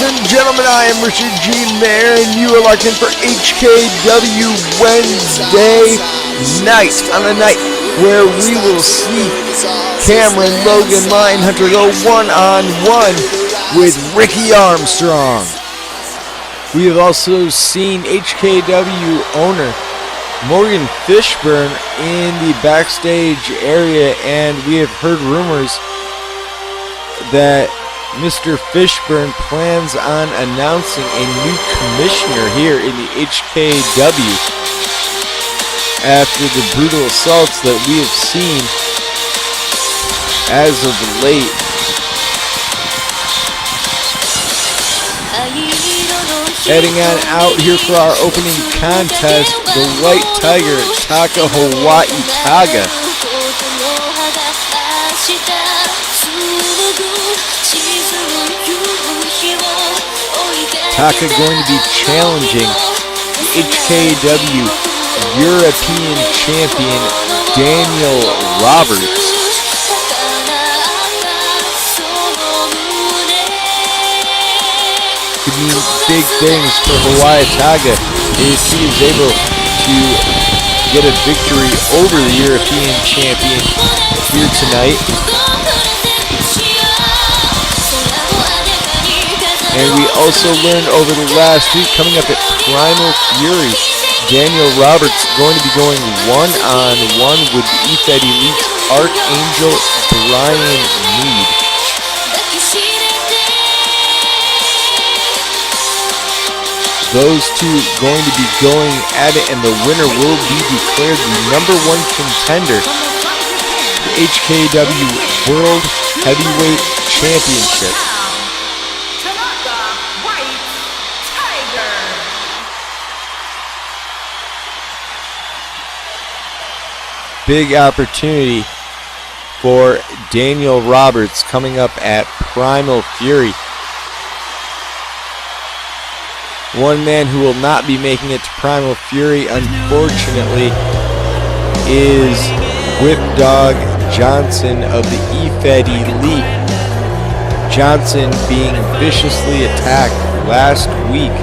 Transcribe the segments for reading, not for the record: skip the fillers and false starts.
Ladies and gentlemen, I am Richard G. Mayer, and you are locked in for HKW Wednesday night, on a night where we will see Cameron Logan Lyon-Hunter go one-on-one with Ricky Armstrong. We have also seen HKW owner Morgan Fishburn in the backstage area, and we have heard rumors that Mr. Fishburn plans on announcing a new commissioner here in the HKW after the brutal assaults that we have seen as of late. Heading on out here for our opening contest, the White Tiger, Taka Hawaii Taga. Taka going to be challenging the HKW European Champion Daniel Roberts. Could mean big things for Hawaii Taga if he is able to get a victory over the European Champion here tonight. And we also learned over the last week, coming up at Primal Fury, Daniel Roberts going to be going one-on-one with the EFED Elite's Archangel Brian Mead. Those two going to be going at it, and the winner will be declared the number one contender, the HKW World Heavyweight Championship. Big opportunity for Daniel Roberts coming up at Primal Fury. One man who will not be making it to Primal Fury, unfortunately, is Whip Dog Johnson of the EFED Elite. Johnson being viciously attacked last week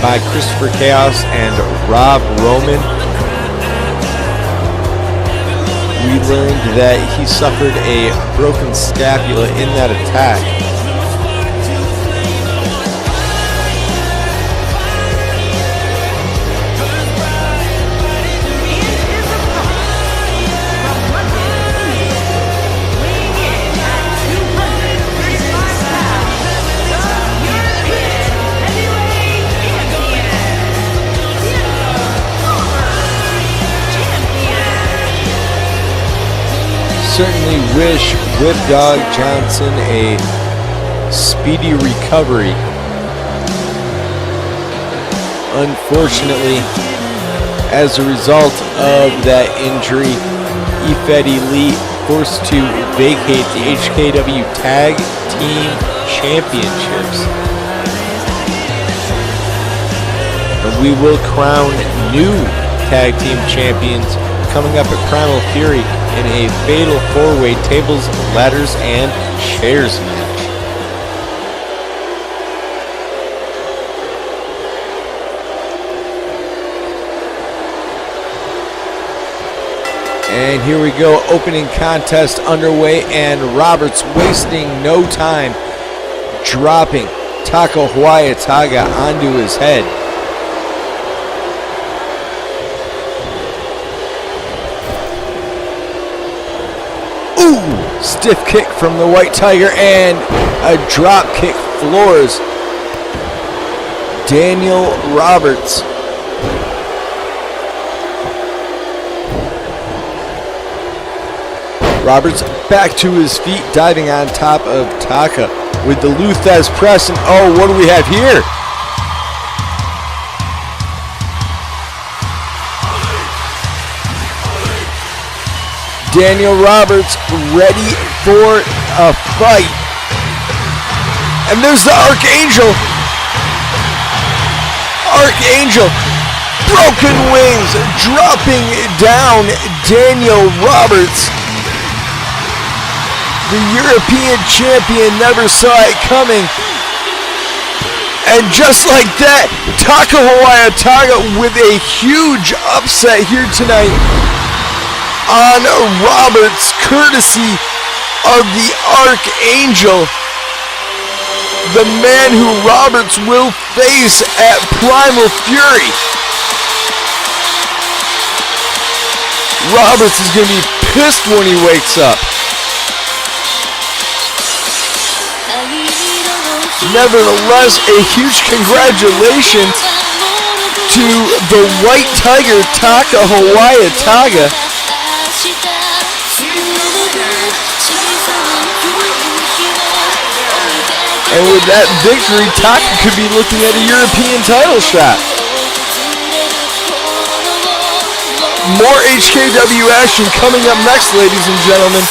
by Christopher Chaos and Rob Roman. We learned that he suffered a broken scapula in that attack. Certainly wish Whip Dog Johnson a speedy recovery. Unfortunately, as a result of that injury, EFED Elite forced to vacate the HKW Tag Team Championships. And we will crown new Tag Team Champions coming up at Primal Fury in a fatal four-way tables, ladders, and chairs match. And here we go, opening contest underway, and Roberts wasting no time, dropping Taka Hawaii Taga onto his head. Stiff kick from the White Tiger, and a drop kick floors Daniel Roberts. Roberts back to his feet, diving on top of Taka with the Luthez press, and oh, what do we have here? Daniel Roberts ready for a fight. And there's the Archangel. Archangel, broken wings, dropping down Daniel Roberts. The European champion never saw it coming. And just like that, Taka with a huge upset here tonight on Roberts, courtesy of the Archangel, the man who Roberts will face at Primal Fury. Roberts is going to be pissed when he wakes up. Nevertheless, a huge congratulations to the White Tiger, Taka. And with that victory, Taka could be looking at a European title shot. More HKW action coming up next, ladies and gentlemen.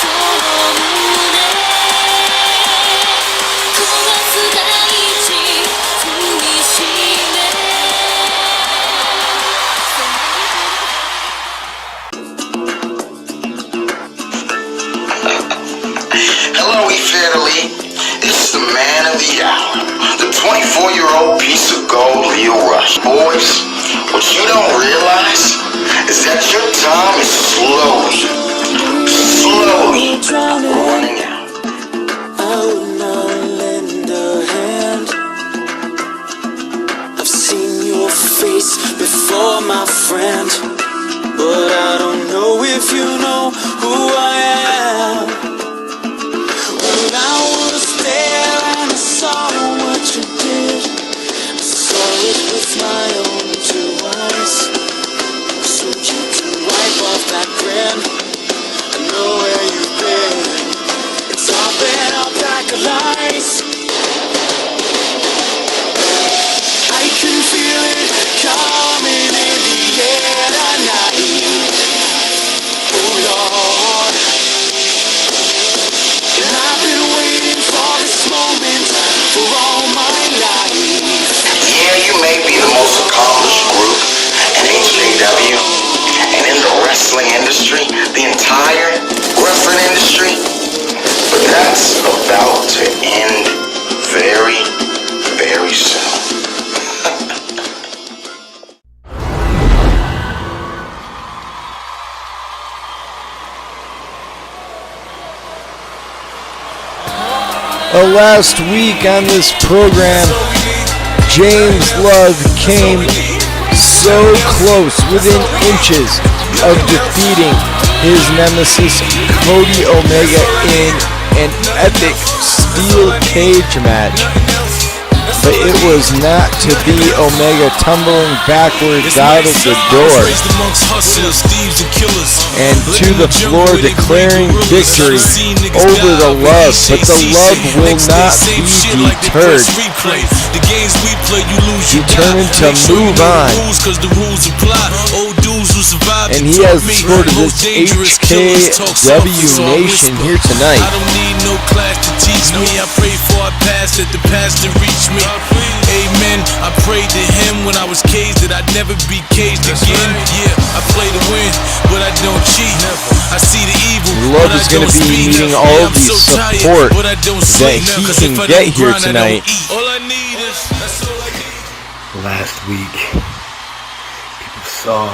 Hello, Italy. It's the man of the hour, the 24-year-old piece of gold, Leo Rush. Boys, what you don't realize is that your time is slowly running out. I would not lend a hand. I've seen your face before, my friend, but I don't know if you know who I am. When I was there and I saw what you did, I saw it with my own two eyes. So you can wipe off that grin. I know where you've been. It's all been a pack of lies. I can feel it coming in the air tonight. Oh Lord. And I've been waiting for this moment for all my life. Yeah, you may be the most accomplished group in HKW and in the wrestling industry, the entire wrestling industry, but that's about to end very, very soon. Last week on this program, James Love came so close, within inches of defeating his nemesis Cody Omega in an epic steel cage match. But it was not to be. Omega tumbling backwards out of the door and to the floor, declaring victory over the Love. But the Love will not be deterred, determined to move on. And he has the score to this HKW Nation here tonight. I don't need no class to teach me. I pray for a past that the past to reach me. Amen. I prayed to him when I was caged that I'd never be caged again. Yeah, I play to win, but I don't cheat. I see the evil. Love is going to be needing all the support that he can get here tonight. All I need is, that's all I need. Last week, people saw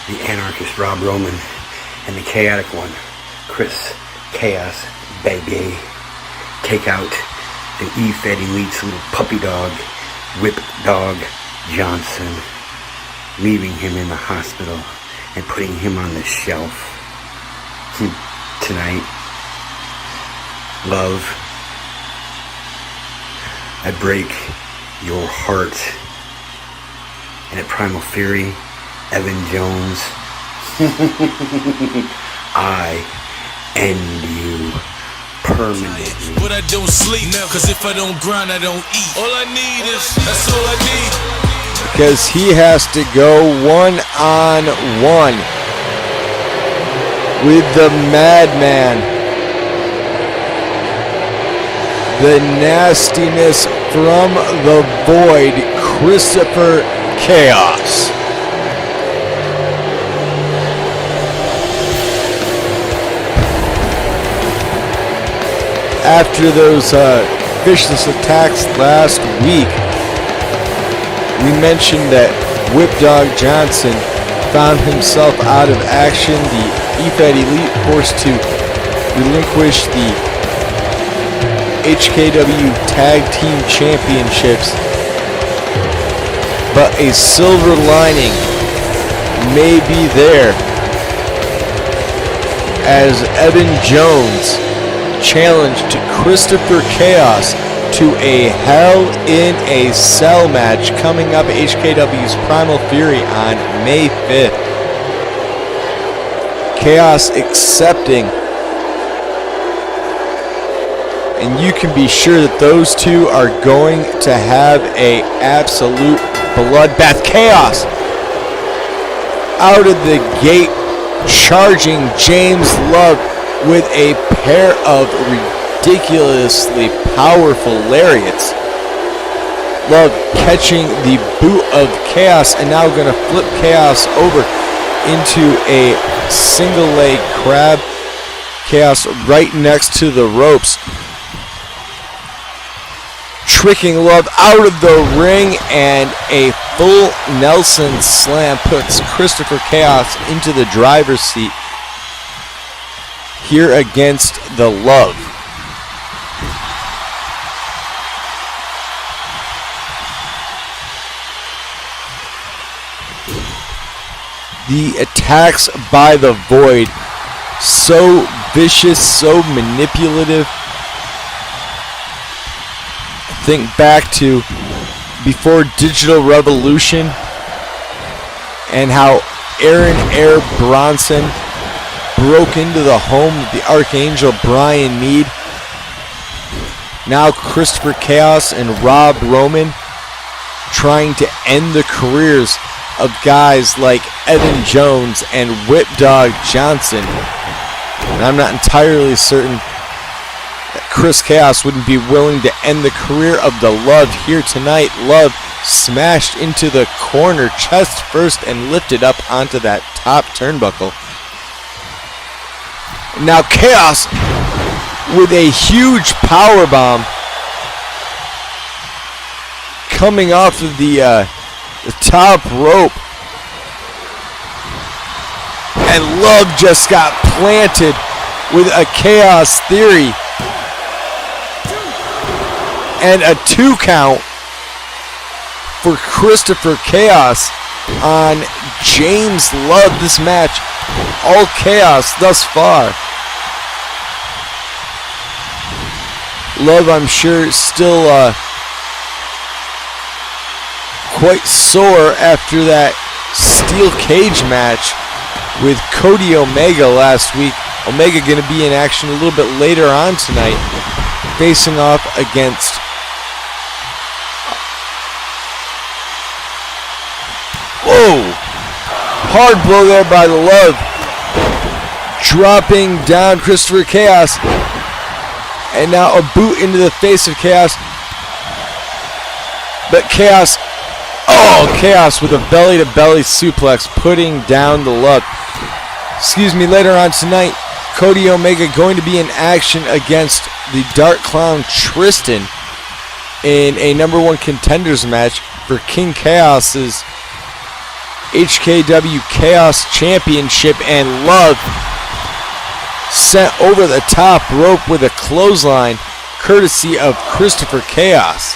the anarchist Rob Roman and the chaotic one, Chris Chaos Baby, take out the E-Fed Elite's little puppy dog, Whip Dog Johnson, leaving him in the hospital and putting him on the shelf. Tonight, Love, I break your heart. And at Primal Fury, Evan Jones, I end you permanently. But I don't sleep, cause if I don't grind, I don't eat. All I need is, that's all I need. Because he has to go one-on-one with the Madman. The nastiness from the void, Christopher Chaos. After those vicious attacks last week. We mentioned that Whip Dog Johnson found himself out of action. The EFED Elite forced to relinquish the HKW Tag Team Championships. But a silver lining may be there as Evan Jones challenged Christopher Chaos to a Hell in a Cell match coming up at HKW's Primal Fury on May 5th. Chaos accepting, and you can be sure that those two are going to have a absolute bloodbath. Chaos out of the gate, charging James Love with a pair of ridiculously powerful lariats. Love catching the boot of Chaos and now going to flip Chaos over into a single leg crab. Chaos right next to the ropes, tricking Love out of the ring, and a full Nelson slam puts Christopher Chaos into the driver's seat here against the Love. The attacks by the Void, so vicious, so manipulative. Think back to before Digital Revolution and how Aaron Air Bronson broke into the home of the Archangel Brian Mead. Now Christopher Chaos and Rob Roman trying to end the careers of guys like Evan Jones and Whip Dog Johnson. And I'm not entirely certain that Chris Chaos wouldn't be willing to end the career of the Love here tonight. Love smashed into the corner chest first and lifted up onto that top turnbuckle. Now Chaos with a huge power bomb coming off of the top rope, and Love just got planted with a Chaos Theory and a 2 count for Christopher Chaos on James Love. This match, all Chaos thus far. Love, I'm sure, still quite sore after that steel cage match with Cody Omega last week. Omega going to be in action a little bit later on tonight, facing off against hard blow there by the Love, dropping down Christopher Chaos, and now a boot into the face of Chaos. But Chaos with a belly-to-belly suplex, putting down the Love. Later on tonight, Cody Omega going to be in action against the Dark Clown Tristan in a number 1 contenders match for King Chaos's HKW Chaos Championship, and Love sent over the top rope with a clothesline courtesy of Christopher Chaos.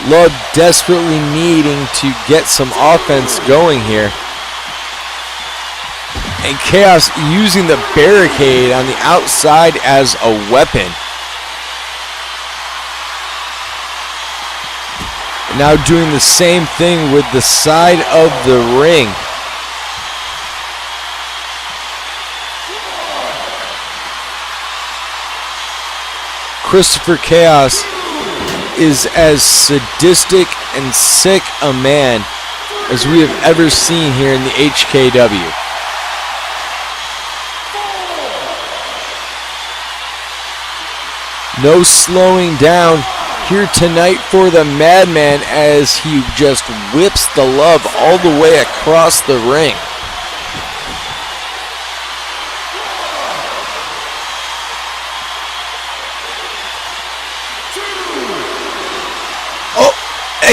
Love desperately needing to get some offense going here. And Chaos using the barricade on the outside as a weapon. Now doing the same thing with the side of the ring. Christopher Chaos is as sadistic and sick a man as we have ever seen here in the HKW. No slowing down here tonight for the Madman as he just whips the Love all the way across the ring.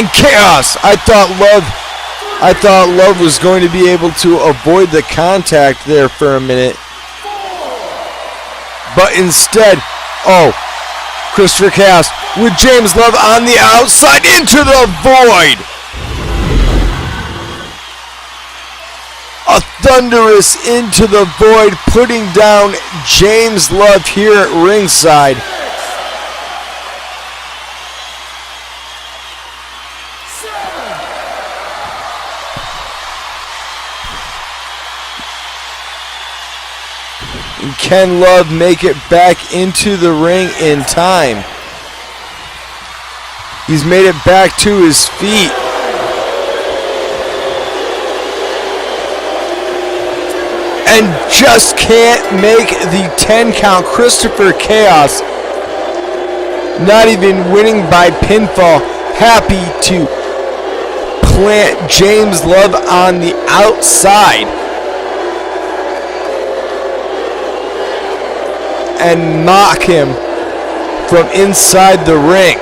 And Chaos. I thought Love was going to be able to avoid the contact there for a minute. But instead, Christopher Chaos with James Love on the outside into the void. A thunderous into the void, putting down James Love here at ringside. And can Love make it back into the ring in time? He's made it back to his feet. And just can't make the 10 count. Christopher Chaos, not even winning by pinfall, happy to plant James Love on the outside and mock him from inside the ring.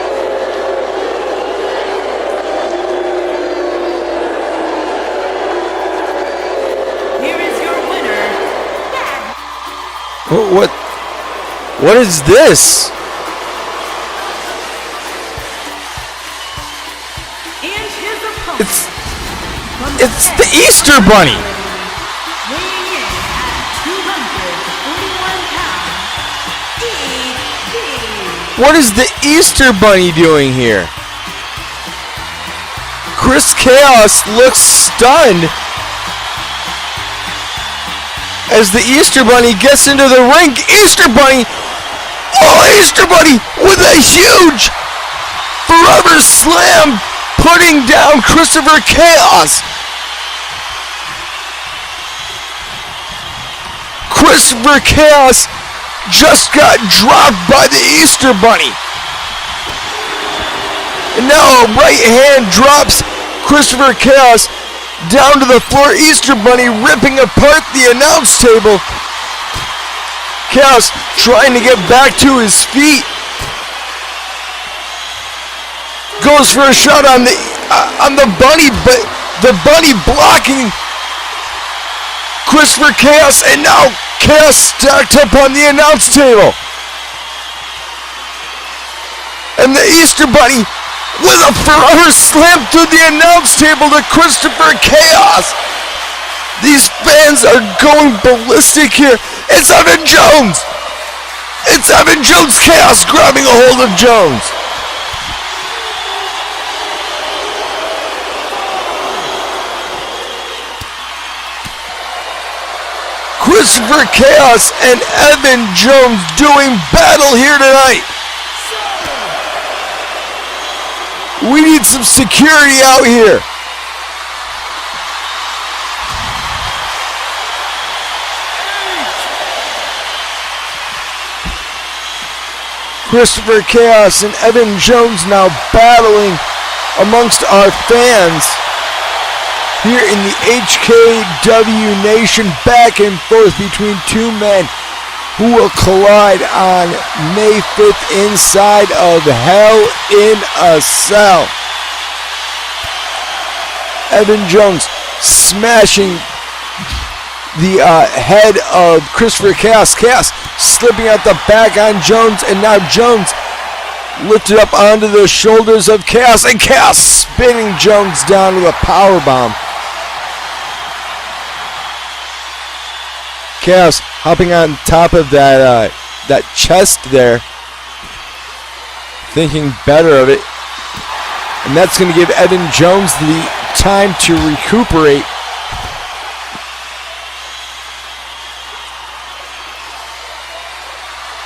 What is this? It's the Easter Bunny. What is the Easter Bunny doing here? Chris Chaos looks stunned as the Easter Bunny gets into the ring. Easter Bunny! Oh, Easter Bunny with a huge forever slam, putting down Christopher Chaos. Christopher Chaos just got dropped by the Easter Bunny. And now a right hand drops Christopher Chaos down to the floor. Easter Bunny ripping apart the announce table. Chaos trying to get back to his feet. Goes for a shot on the bunny, but the bunny blocking Christopher Chaos, and now Chaos stacked up on the announce table. And the Easter Bunny with a forever slam through the announce table to Christopher Chaos. These fans are going ballistic here. It's Evan Jones. It's Evan Jones. Chaos grabbing a hold of Jones. Christopher Chaos and Evan Jones doing battle here tonight. We need some security out here. Christopher Chaos and Evan Jones now battling amongst our fans here in the HKW Nation, back and forth between two men who will collide on May 5th inside of Hell in a Cell. Evan Jones smashing the head of Christopher Chaos. Chaos slipping out the back on Jones, and now Jones lifted up onto the shoulders of Chaos, and Chaos spinning Jones down with a powerbomb. Chaos hopping on top of that chest there, thinking better of it, and that's going to give Evan Jones the time to recuperate.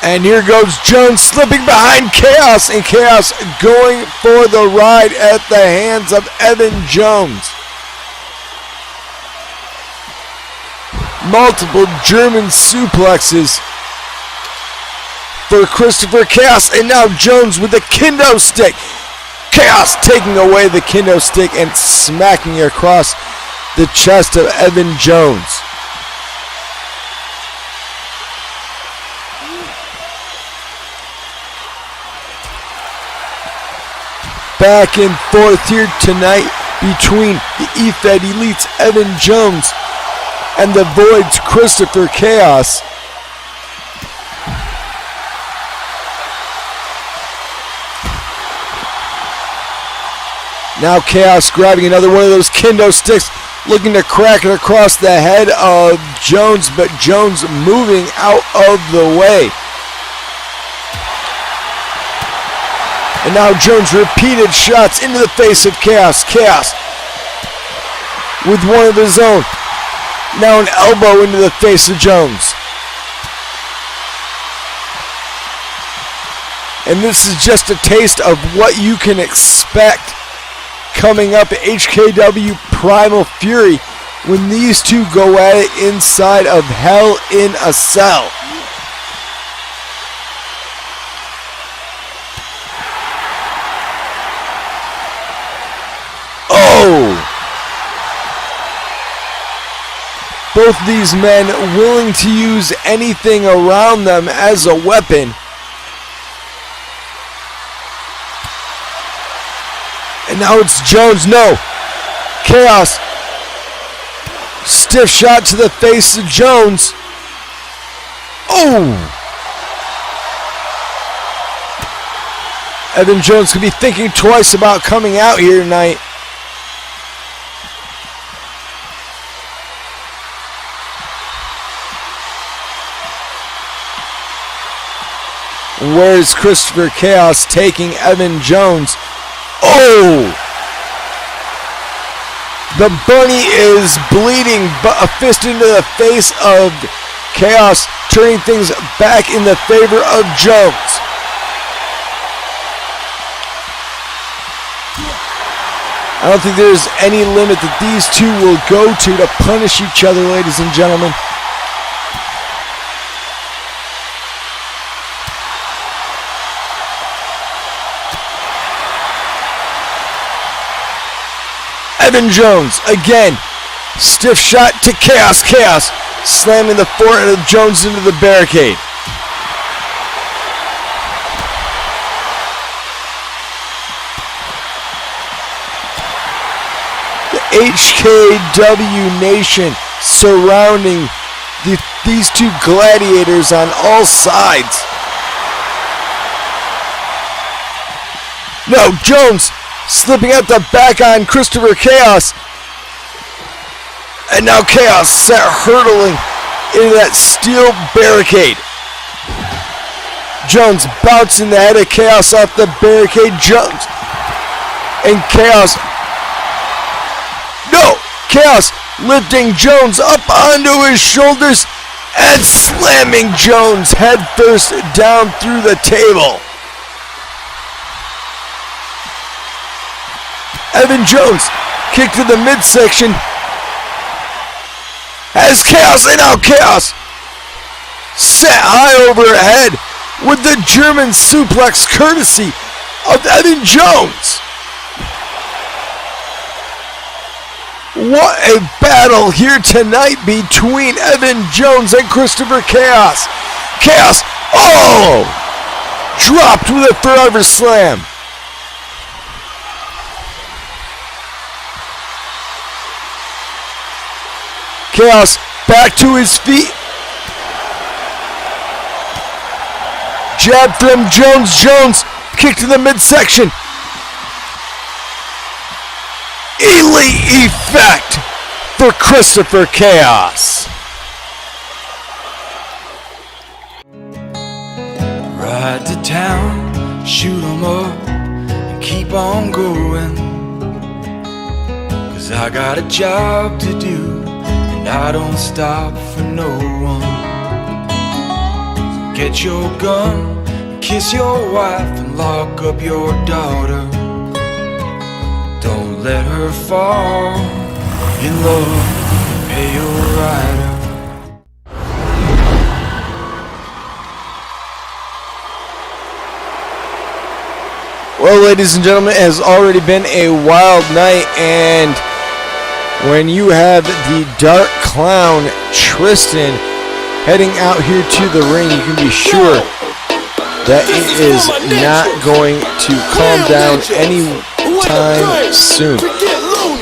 And here goes Jones slipping behind Chaos, and Chaos going for the ride at the hands of Evan Jones. Multiple German suplexes for Christopher Chaos, and now Jones with the kendo stick. Chaos taking away the kendo stick and smacking it across the chest of Evan Jones. back and forth here tonight between the E-Fed Elites Evan Jones and the Void's Christopher Chaos. Now Chaos grabbing another one of those kendo sticks, looking to crack it across the head of Jones, but Jones moving out of the way. And now Jones repeated shots into the face of Chaos. Chaos with one of his own. Now an elbow into the face of Jones. And this is just a taste of what you can expect coming up at HKW Primal Fury when these two go at it inside of Hell in a Cell. Oh! Both these men willing to use anything around them as a weapon. And now it's Jones. No. Chaos. Stiff shot to the face of Jones. Oh! Evan Jones could be thinking twice about coming out here tonight. Where's Christopher Chaos taking Evan Jones? Oh! The bunny is bleeding, but a fist into the face of Chaos, turning things back in the favor of Jones. I don't think there's any limit that these two will go to punish each other, ladies and gentlemen. Evan Jones, again, stiff shot to Chaos. Chaos slamming the forehead of Jones into the barricade. The HKW Nation surrounding these two gladiators on all sides. No, Jones slipping out the back on Christopher Chaos. And now Chaos set hurtling into that steel barricade. Jones bouncing the head of Chaos off the barricade. Jones. And Chaos. No! Chaos lifting Jones up onto his shoulders and slamming Jones headfirst down through the table. Evan Jones, kick to the midsection. Has Chaos, and now Chaos set high overhead with the German suplex courtesy of Evan Jones. What a battle here tonight between Evan Jones and Christopher Chaos. Chaos, oh! Dropped with a forever slam. Chaos back to his feet. Jab from Jones. Jones kick to the midsection. Elite effect for Christopher Chaos. Ride to town, shoot 'em up, and keep on going. 'Cause I got a job to do, and I don't stop for no one. So get your gun, kiss your wife, and lock up your daughter. Don't let her fall in love, pay your rider. Well, ladies and gentlemen, it has already been a wild night, and when you have the Dark Clown Tristan heading out here to the ring, you can be sure that it is not going to calm down anytime soon.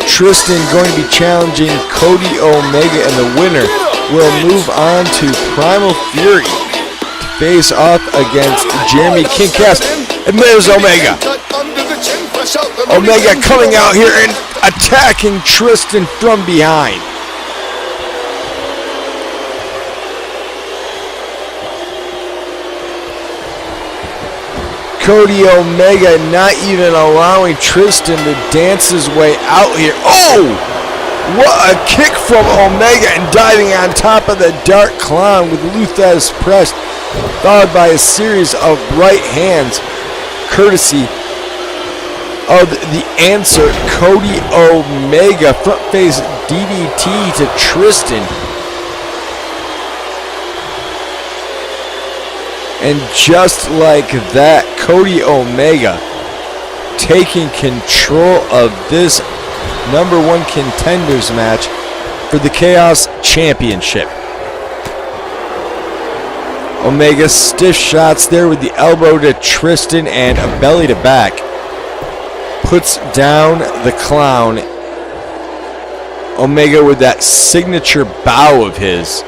Tristan going to be challenging Cody Omega, and the winner will move on to Primal Fury to face off against Jeremy King Cass. And there's Omega. Omega coming out here and attacking Tristan from behind. Cody Omega not even allowing Tristan to dance his way out here. Oh! What a kick from Omega, and diving on top of the Dark Clown with Luthez pressed, followed by a series of right hands, courtesy of the answer, Cody Omega. Front face DDT to Tristan. And just like that, Cody Omega taking control of this number one contenders match for the Chaos Championship. Omega stiff shots there with the elbow to Tristan and a belly to back. Puts down the Clown. Omega with that signature bow of his.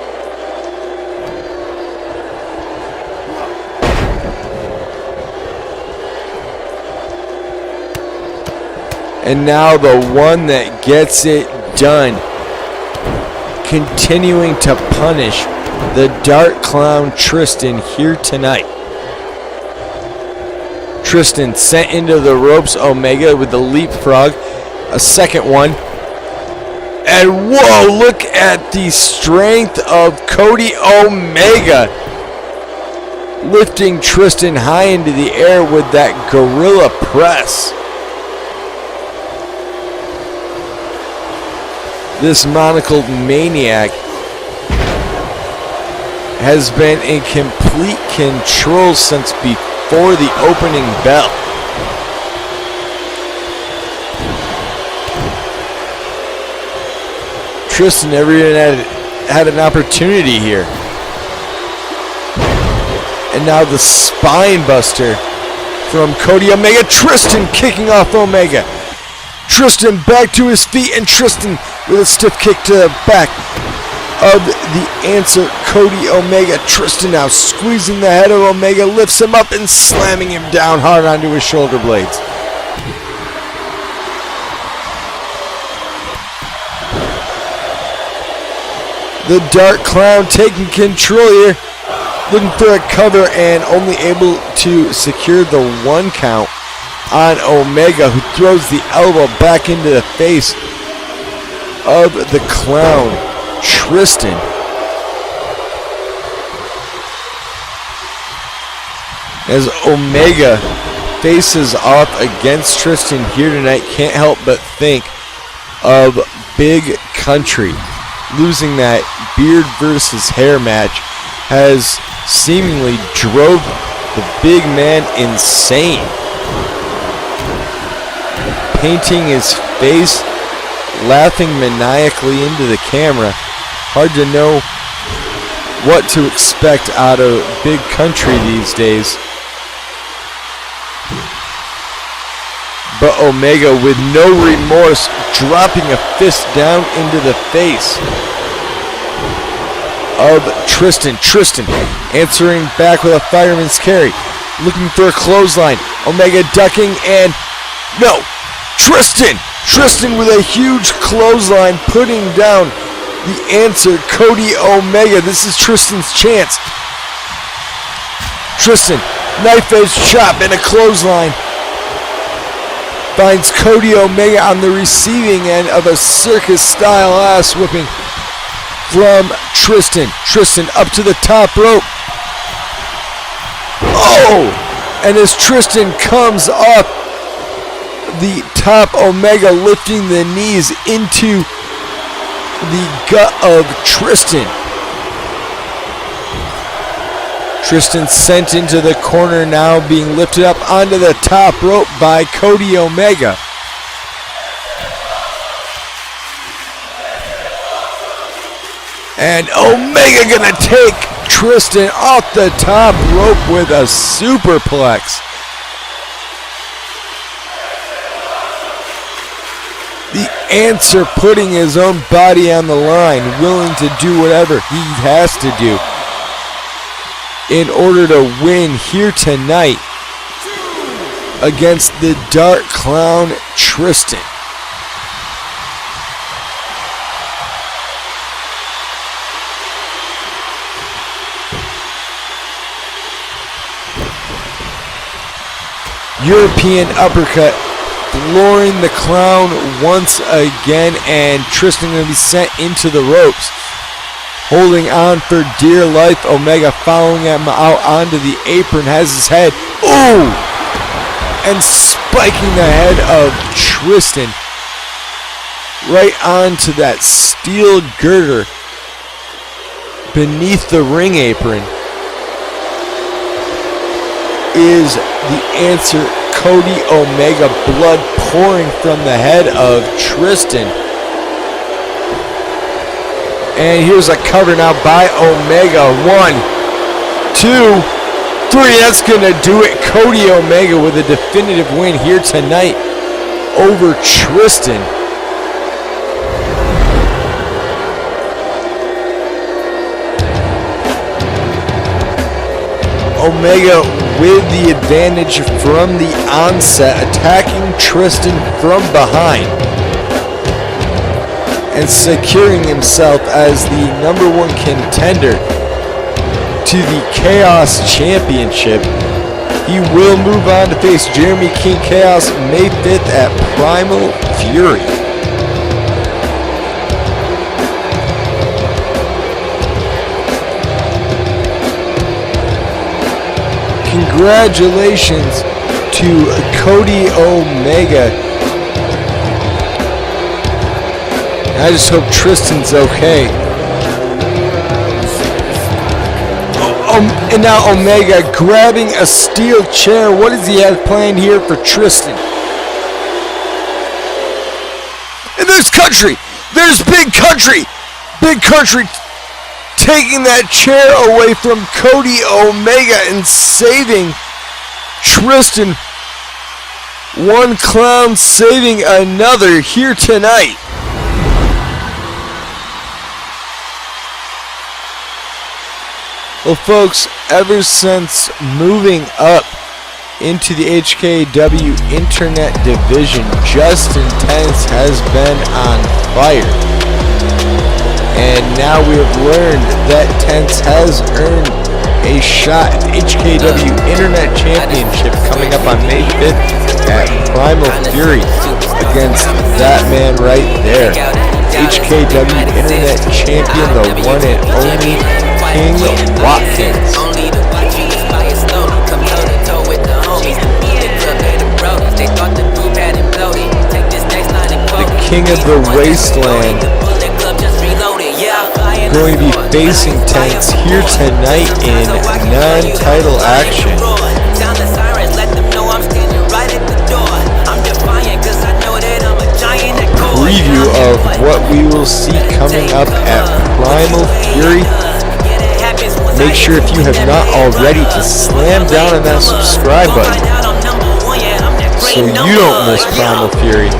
And now the one that gets it done, continuing to punish the Dark Clown Tristan here tonight. Tristan sent into the ropes, Omega with the leapfrog, a second one. And whoa, look at the strength of Cody Omega, lifting Tristan high into the air with that gorilla press. This monocled maniac has been in complete control since before the opening bell. Tristan never even had an opportunity here. And now the spine buster from Cody Omega. Tristan kicking off Omega. Tristan back to his feet, and Tristan with a stiff kick to the back of the answer, Cody Omega. Tristan now squeezing the head of Omega, lifts him up and slamming him down hard onto his shoulder blades. The Dark Clown taking control here, looking for a cover and only able to secure the 1 count on Omega, who throws the elbow back into the face of the Clown, Tristan. As Omega faces off against Tristan here tonight, can't help but think of Big Country. Losing that beard versus hair match has seemingly drove the big man insane. Painting his face, laughing maniacally into the camera. Hard to know what to expect out of Big Country these days. But Omega, with no remorse, dropping a fist down into the face of Tristan. Tristan answering back with a fireman's carry, looking for a clothesline. Omega ducking, and no! Tristan with a huge clothesline, putting down the answer, Cody Omega. This is Tristan's chance. Tristan, knife edge chop and a clothesline. Finds Cody Omega on the receiving end of a circus-style ass whipping from Tristan. Tristan up to the top rope. Oh! And as Tristan comes up the top, Omega lifting the knees into the gut of Tristan. Tristan sent into the corner, now being lifted up onto the top rope by Cody Omega. And Omega gonna take Tristan off the top rope with a superplex. The Answer putting his own body on the line, willing to do whatever he has to do in order to win here tonight against the Dark Clown Tristan. European uppercut, flooring the Clown once again, and Tristan going to be sent into the ropes. Holding on for dear life, Omega following him out onto the apron, has his head, ooh, and spiking the head of Tristan right onto that steel girder beneath the ring apron. Is the Answer Cody Omega, blood pouring from the head of Tristan. And here's a cover now by Omega. 1, 2, 3. That's going to do it. Cody Omega with a definitive win here tonight over Tristan. Omega with the advantage from the onset, attacking Tristan from behind and securing himself as the #1 contender to the Chaos Championship. He will move on to face Jeremy King Chaos May 5th at Primal Fury. Congratulations to Cody Omega. I just hope Tristan's okay. And now Omega grabbing a steel chair. What does he have planned here for Tristan? And there's Country. There's Big Country. Big Country taking that chair away from Cody Omega and saving Tristan. One clown saving another here tonight. Well, folks, ever since moving up into the HKW Internet Division, Justin Tense has been on fire. And now we have learned that Tense has earned a shot at HKW Internet Championship coming up on May 5th at Primal Fury against that man right there. HKW Internet Champion, the one and only King Watkins. The King of the Wasteland going to be facing Tense here tonight in non-title action. Preview of what we will see coming up at Primal Fury. Make sure if you have not already to slam down on that subscribe button so you don't miss Primal Fury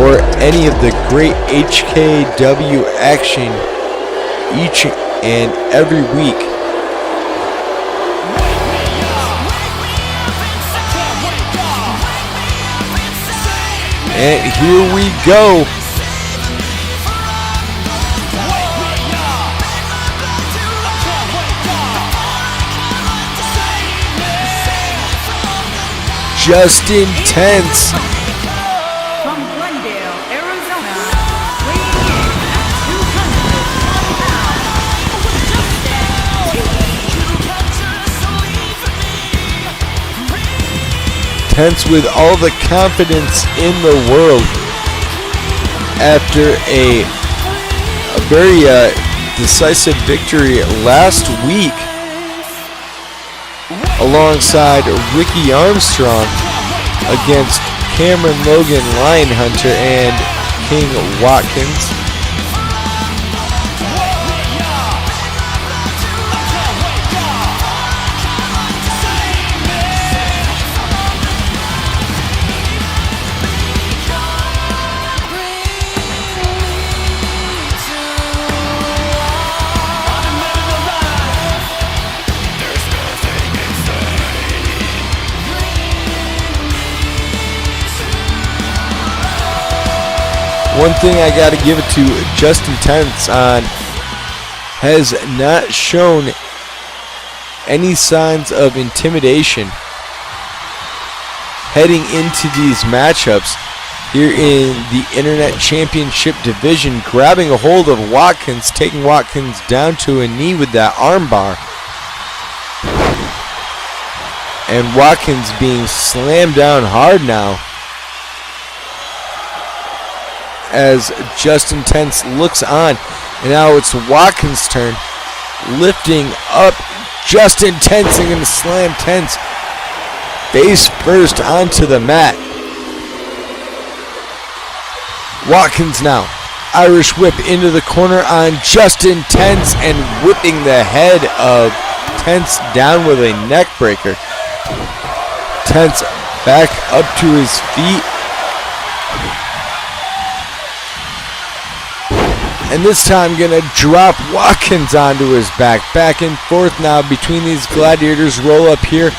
or any of the great HKW action each and every week. And here we go. Justin Tense. From Glendale, Arizona, weighing in at 200 pounds. Tense with all the confidence in the world after a very decisive victory last week alongside Ricky Armstrong against Cameron Logan Lyon-Hunter and King Watkins. one thing I got to give it to Justin Tense on, has not shown any signs of intimidation heading into these matchups here in the Internet Championship division, grabbing a hold of Watkins, taking Watkins down to a knee with that armbar. And Watkins being slammed down hard now as Justin Tense looks on. And now it's Watkins' turn, lifting up Justin Tense and going to slam Tense face first onto the mat. Watkins now, Irish whip into the corner on Justin Tense and whipping the head of Tense down with a neck breaker. Tense back up to his feet. And this time gonna drop Watkins onto his back. Back and forth now between these gladiators. Roll up here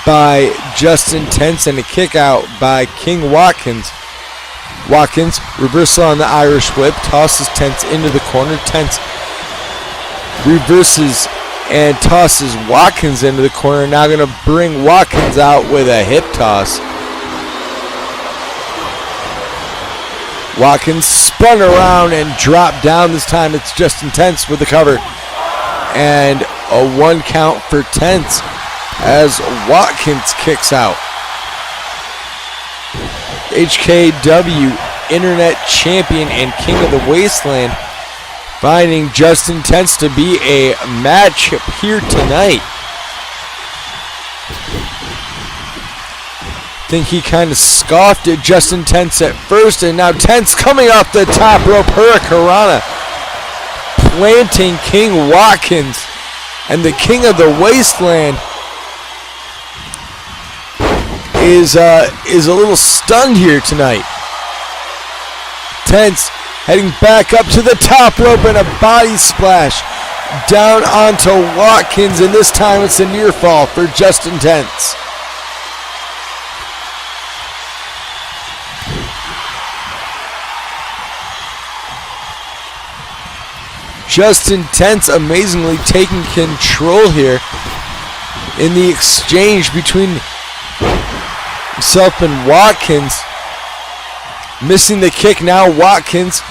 by Justin Tense and a kick out by King Watkins. Watkins, reversal on the Irish whip, tosses Tense into the corner. Tense reverses and tosses Watkins into the corner. Now going to bring Watkins out with a hip toss. Watkins spun around and dropped down. This time it's Justin Tense with the cover. And a 1 count for Tense as Watkins kicks out. HKW Internet Champion and King of the Wasteland finding Justin Tense to be a match here tonight. I think he kind of scoffed at Justin Tense at first, and now Tense coming off the top rope, Hurricanrana, planting King Watkins, and the King of the Wasteland is a little stunned here tonight. Tense heading back up to the top rope and a body splash down onto Watkins, and this time it's a near fall for Justin Tense. Justin Tense amazingly taking control here in the exchange between himself and Watkins. Missing the kick now. Watkins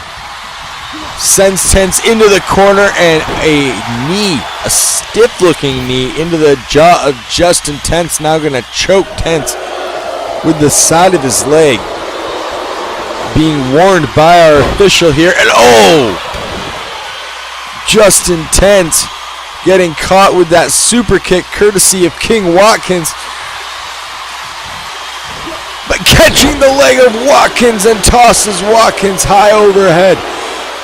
sends Tense into the corner and a knee, a stiff looking knee into the jaw of Justin Tense. Now going to choke Tense with the side of his leg. Being warned by our official here, and Justin Tense getting caught with that super kick courtesy of King Watkins. But catching the leg of Watkins and tosses Watkins high overhead.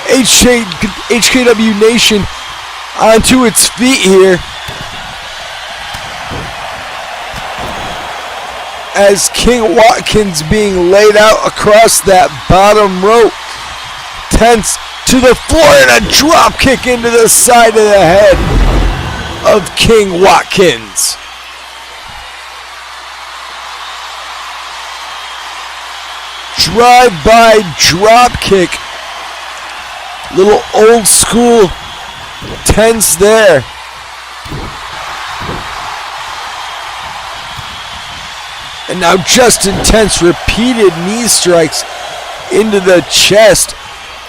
HKW Nation onto its feet here as King Watkins being laid out across that bottom rope. Tense to the floor and a drop kick into the side of the head of King Watkins. Drive-by drop kick. Little old school Tense there. And now Justin Tense repeated knee strikes into the chest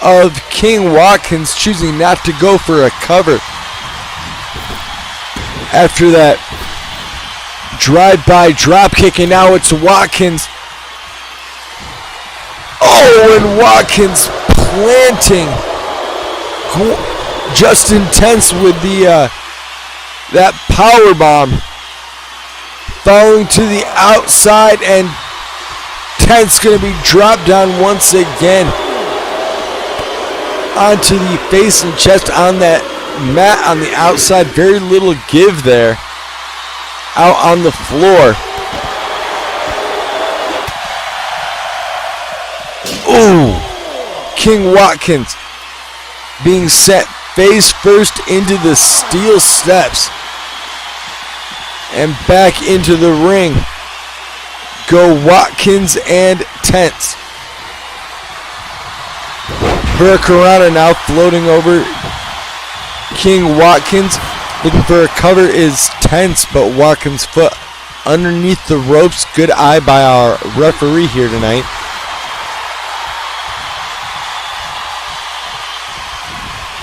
of King Watkins, choosing not to go for a cover after that drive-by drop kick, and now it's Watkins. And Watkins planting Justin Tense with the that power bomb, falling to the outside, and Tense going to be dropped down once again onto the face and chest on that mat on the outside. Very little give there out on the floor. King Watkins being set face first into the steel steps and back into the ring go Watkins and Tense. Hurricanrana now floating over King Watkins. Looking for a cover is Tense, but Watkins' foot underneath the ropes. Good eye by our referee here tonight.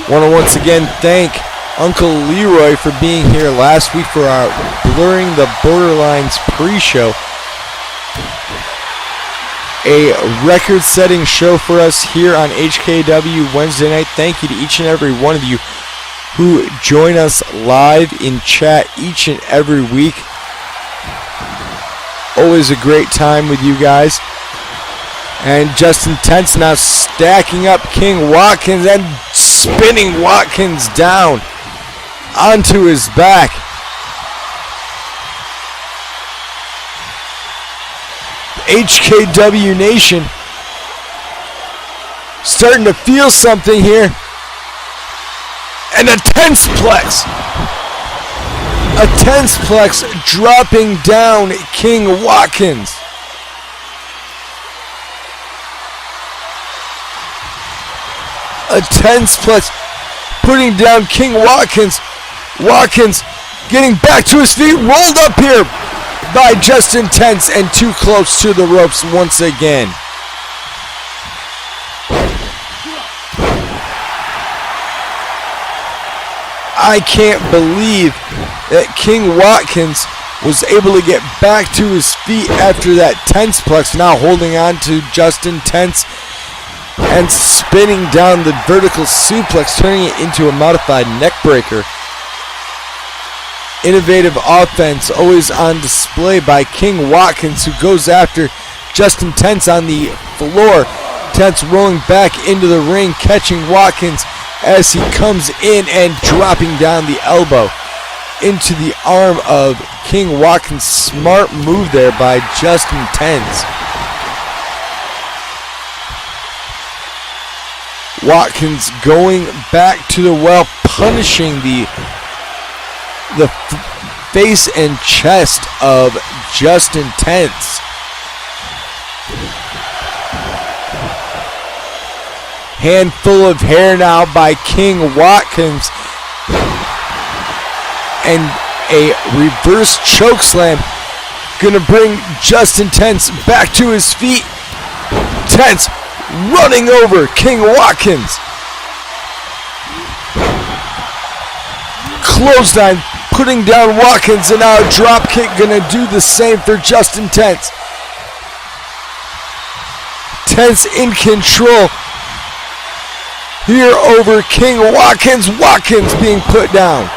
Want to once again thank Uncle Leroy for being here last week for our Blurring the Borderlines pre-show. A record-setting show for us here on HKW Wednesday night. Thank you to each and every one of you who join us live in chat each and every week. Always a great time with you guys. And Justin Tense now stacking up King Watkins and spinning Watkins down onto his back. HKW Nation starting to feel something here. And a tensplex. A tensplex dropping down King Watkins. A tensplex putting down King Watkins. Watkins getting back to his feet, rolled up here by Justin Tense and too close to the ropes once again. I can't believe that King Watkins was able to get back to his feet after that tensplex, now holding on to Justin Tense and spinning down the vertical suplex, turning it into a modified neck breaker. Innovative offense always on display by King Watkins, who goes after Justin Tense on the floor. Tense rolling back into the ring, catching Watkins as he comes in and dropping down the elbow into the arm of King Watkins. Smart move there by Justin Tense. Watkins going back to the well, punishing the face and chest of Justin Tense. Handful of hair now by King Watkins. And a reverse chokeslam gonna bring Justin Tense back to his feet. Tense running over King Watkins. Clothesline putting down Watkins, and now a drop kick gonna do the same for Justin Tense. Tense in control here over King Watkins. Watkins being put down.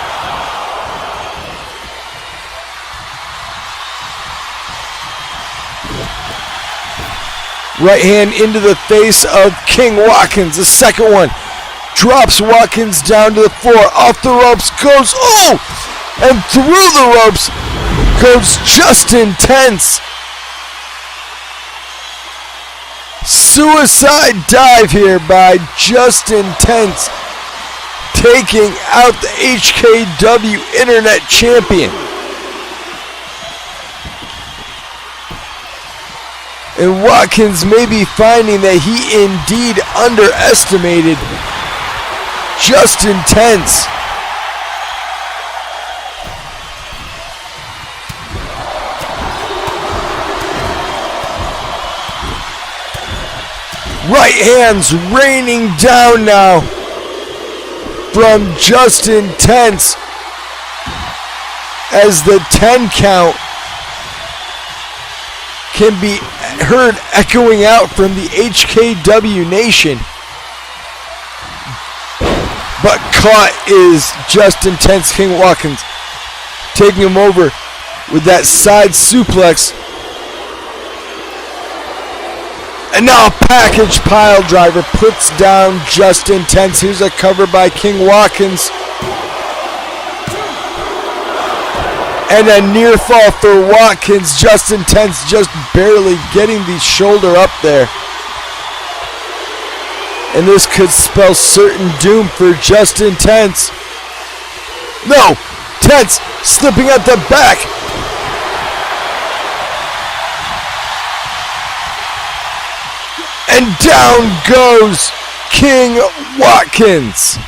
Right hand into the face of King Watkins. The second one drops Watkins down to the floor. Off the ropes goes, and through the ropes goes Justin Tense. Suicide dive here by Justin Tense, taking out the HKW Internet Champion. And Watkins may be finding that he indeed underestimated Justin Tense. Right hands raining down now from Justin Tense as the 10 count can be heard echoing out from the HKW Nation. But caught is Justin Tense. King Watkins taking him over with that side suplex. And now a package pile driver puts down Justin Tense. Here's a cover by King Watkins. And a near fall for Watkins. Justin Tense just barely getting the shoulder up there. And this could spell certain doom for Justin Tense. No! Tense slipping at the back. And down goes King Watkins.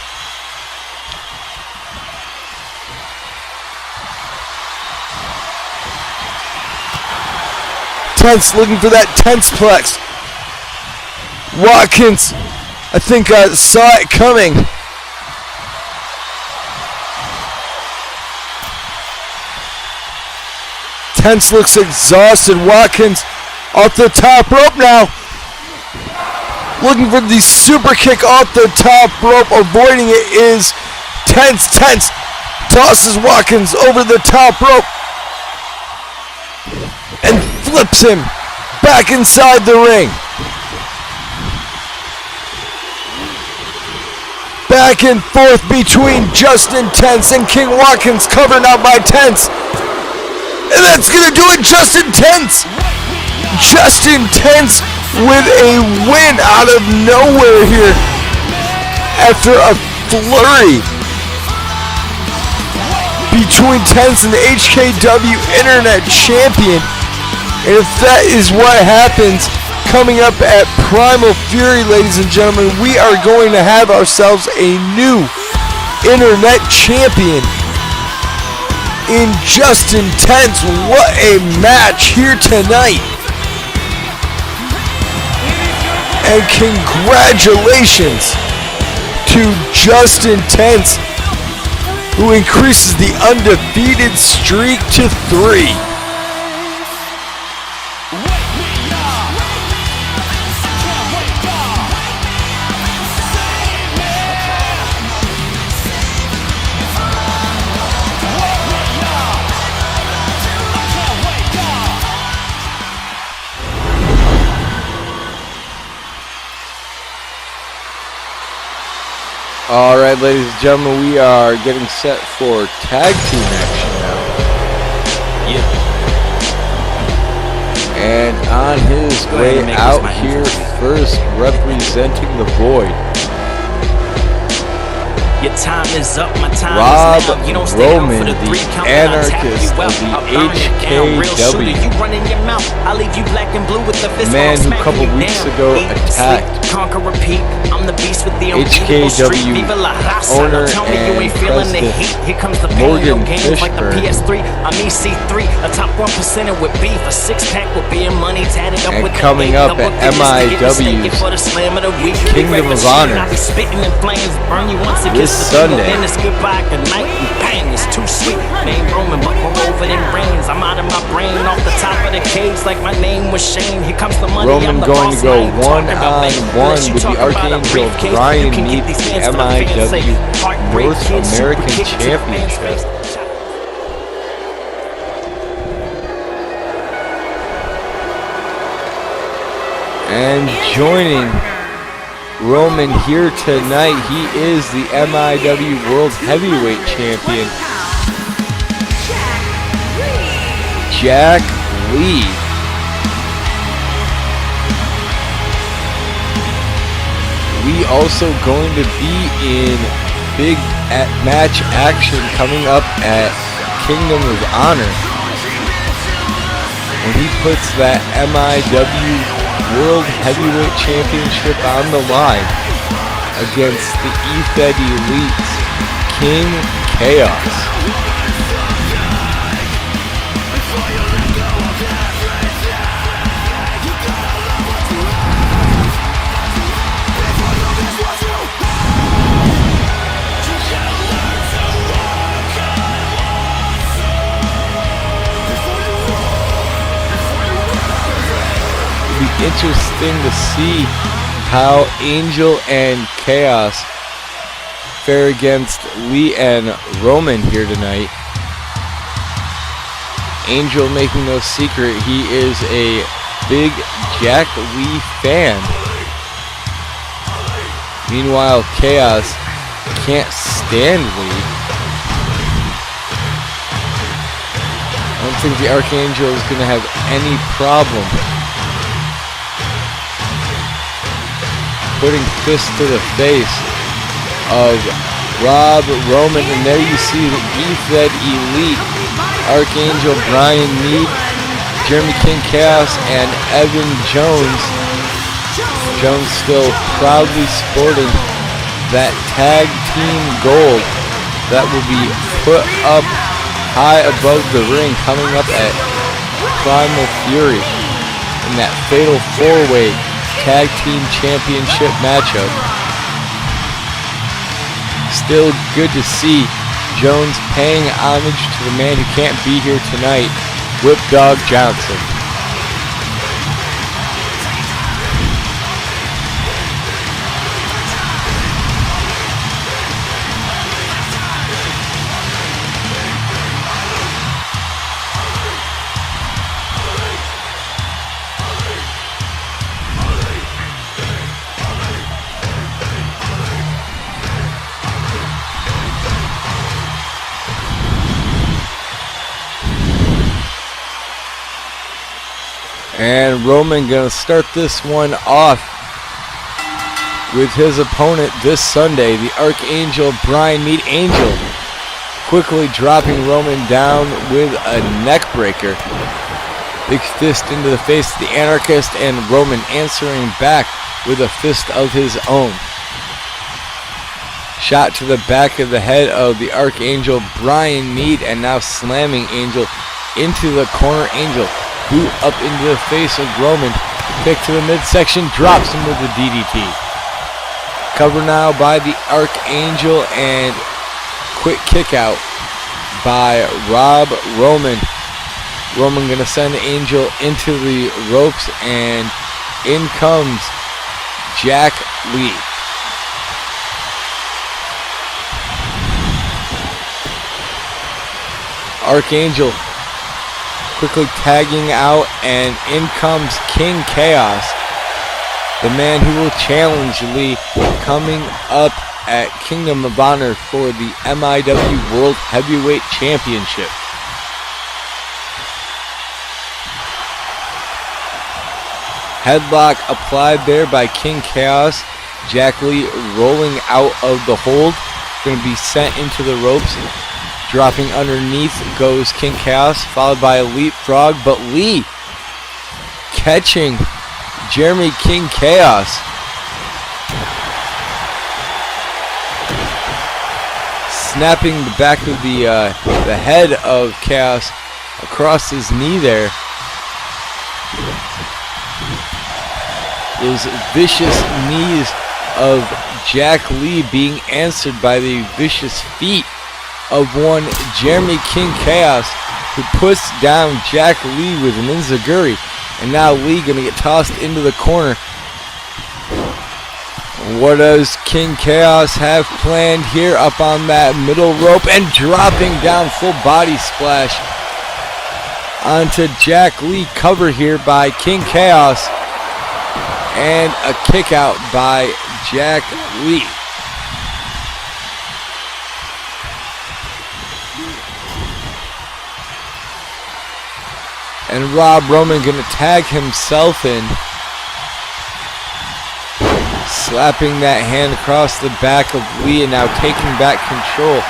Tense looking for that tense plex. Watkins, I think saw it coming. Tense looks exhausted. Watkins off the top rope now. Looking for the super kick off the top rope. Avoiding it is Tense. Tense tosses Watkins over the top rope and flips him back inside the ring. Back and forth between Justin Tense and King Watkins, covered out by Tense. And that's going to do it, Justin Tense. Justin Tense with a win out of nowhere here after a flurry between Tense and the HKW Internet Champion. And if that is what happens coming up at Primal Fury, ladies and gentlemen, we are going to have ourselves a new Internet Champion in Justin Tense. What a match here tonight. And congratulations to Justin Tense, who increases the undefeated streak to 3. Alright, ladies and gentlemen, we are getting set for tag team action now. And on his way out here first, representing the Void, your time is up, my time Rob is now. You don't stay Roman, for the the 3 count, anarchist well. of the I'll burn it down, real shooter. HKW. You run in your mouth, I'll leave you black and blue with the fist Man who a smacking couple you weeks down. ago Eat, attacked sleep, conquer, repeat. I'm the beast with the unbeatable streak. HKW Viva la raza. owner Don't tell me you ain't and feeling the president heat. Here comes the pain. Morgan No games like the Fishburn. PS3. I'm EC3, a top 1%er with beef, a 6-pack with beer money tatted up And with coming the up at MIW's for the slam of the week. Kingdom of Honor I be spitting in flames, burn you once this against the Sunday. then it's goodbye, good night, and bang, it's too sweet. Name Roman, but we're over them brains. I'm out of my brain, off the top of the cage, like my name was Shane. Here comes the money. Roman I'm the going boss, to go I ain't talking about 1-on-1 fame. Unless you with the talk about a Archangel briefcase, Brian you can get Mead these for fans the to the fans, say, MIW heartbreak North kid, super American kick to the fans' Championship. face. And joining Roman here tonight, he is the MIW World Heavyweight Champion, Jack Lee. We also going to be in big match action coming up at Kingdom of Honor, when he puts that MIW World Heavyweight Championship on the line against the EFED Elites, King Chaos. Interesting to see how Angel and Chaos fare against Lee and Roman here tonight. Angel making no secret, he is a big Jack Lee fan. Meanwhile, Chaos can't stand Lee. I don't think the Archangel is going to have any problem putting fists to the face of Rob Roman. And there you see the EFED Elite, Archangel Brian Mead, Jeremy King Chaos, and Evan Jones Jones still proudly sporting that tag team gold that will be put up high above the ring coming up at Primal Fury in that fatal 4-way tag team championship matchup. Still good to see Jones paying homage to the man who can't be here tonight, Whip Dog Johnson. And Roman gonna start this one off with his opponent this Sunday, the Archangel Brian Mead. Angel quickly dropping Roman down with a neck breaker. Big fist into the face of the Anarchist, and Roman answering back with a fist of his own. Shot to the back of the head of the Archangel Brian Mead, and now slamming Angel into the corner. Angel boot up into the face of Roman. Kick to the midsection, drops him with the DDT. Cover now by the Archangel, and quick kick out by Rob Roman. Roman gonna send Angel into the ropes, and in comes Jack Lee. Archangel quickly tagging out, and in comes King Chaos, the man who will challenge Lee coming up at Kingdom of Honor for the MIW World Heavyweight Championship. Headlock applied there by King Chaos. Jack Lee rolling out of the hold, going to be sent into the ropes. Dropping underneath goes King Chaos, followed by a leapfrog, but Lee catching Jeremy King Chaos. Snapping the back of the head of Chaos across his knee there. Those vicious knees of Jack Lee being answered by the vicious feet of one Jeremy King Chaos, who puts down Jack Lee with an enziguri, and now Lee gonna get tossed into the corner. What does King Chaos have planned here? Up on that middle rope and dropping down, full body splash onto Jack Lee. Cover here by King Chaos, and a kick out by Jack Lee. And Rob Roman gonna tag himself in, slapping that hand across the back of Lee, and now taking back control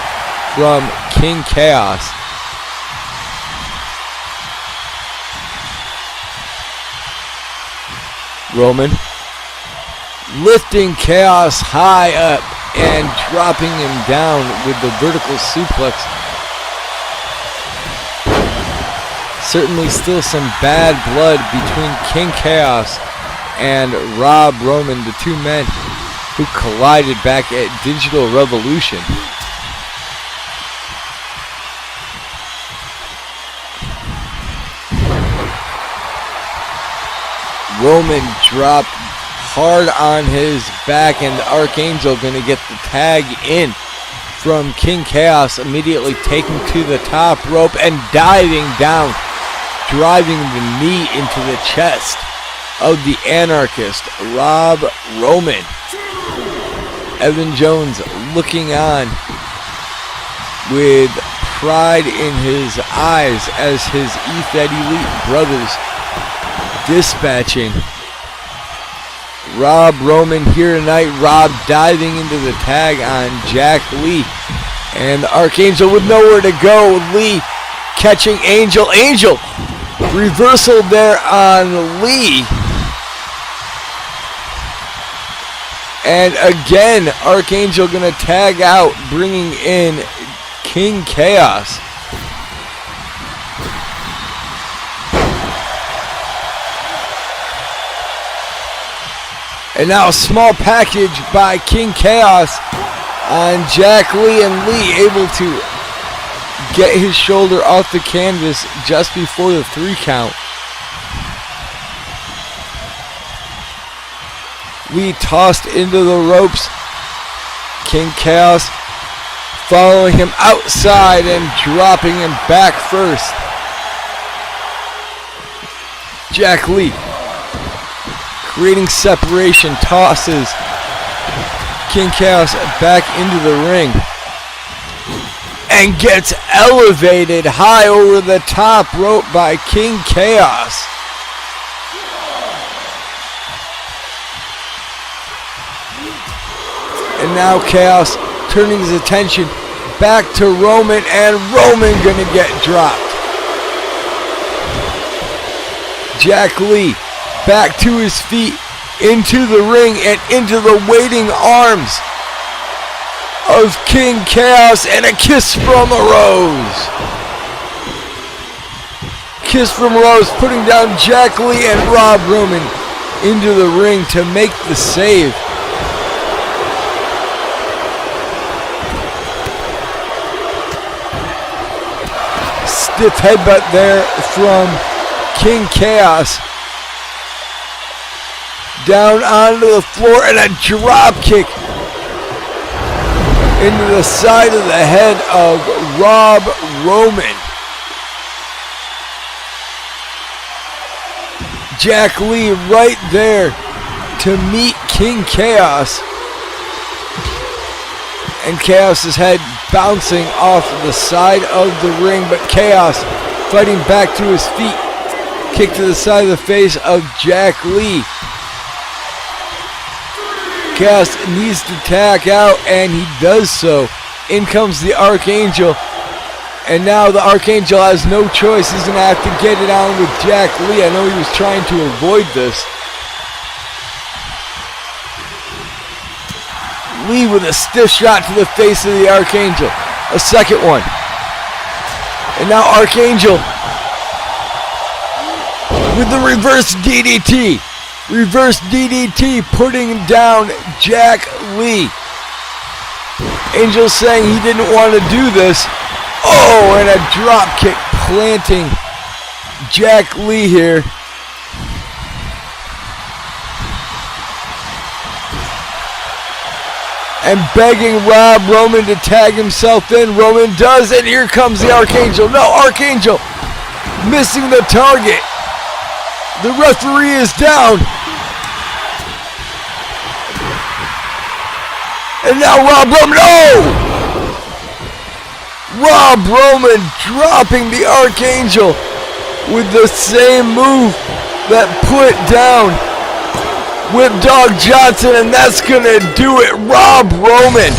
from King Chaos. Roman lifting Chaos high up and dropping him down with the vertical suplex. Certainly still some bad blood between King Chaos and Rob Roman, the two men who collided back at Digital Revolution. Roman dropped hard on his back, and the Archangel gonna get the tag in from King Chaos, immediately taking to the top rope and diving down, driving the knee into the chest of the Anarchist, Rob Roman. Evan Jones looking on with pride in his eyes as his Ethed Elite brothers dispatching Rob Roman here tonight. Rob diving into the tag on Jack Lee, and the Archangel with nowhere to go. Lee catching Angel. Angel reversal there on Lee. And again, Archangel gonna tag out, bringing in King Chaos. And now a small package by King Chaos on Jack Lee, and Lee able to get his shoulder off the canvas just before the 3 count. Lee tossed into the ropes. King Chaos following him outside and dropping him back first. Jack Lee creating separation, tosses King Chaos back into the ring and gets elevated high over the top rope by King Chaos. And now Chaos turning his attention back to Roman, and Roman gonna get dropped. Jack Lee back to his feet, into the ring and into the waiting arms of King Chaos, and a kiss from a rose. Kiss from a rose, putting down Jack Lee and Rob Roman into the ring to make the save. Stiff headbutt there from King Chaos. Down onto the floor, and a drop kick into the side of the head of Rob Roman. Jack Lee right there to meet King Chaos. And Chaos's head bouncing off the side of the ring, but Chaos fighting back to his feet. Kick to the side of the face of Jack Lee. Chaos needs to tag out, and he does so. In comes the Archangel, and now the Archangel has no choice. He's going to have to get it on with Jack Lee. I know he was trying to avoid this. Lee with a stiff shot to the face of the Archangel. A second one. And now Archangel with the reverse DDT. Reverse DDT putting down Jack Lee. Angel saying he didn't want to do this. Oh, and a drop kick planting Jack Lee here. And begging Rob Roman to tag himself in. Roman does, and here comes the Archangel. No, Archangel missing the target. The referee is down. And now Rob Roman, Rob Roman dropping the Archangel with the same move that put down Whip Dog Johnson, and that's gonna do it. Rob Roman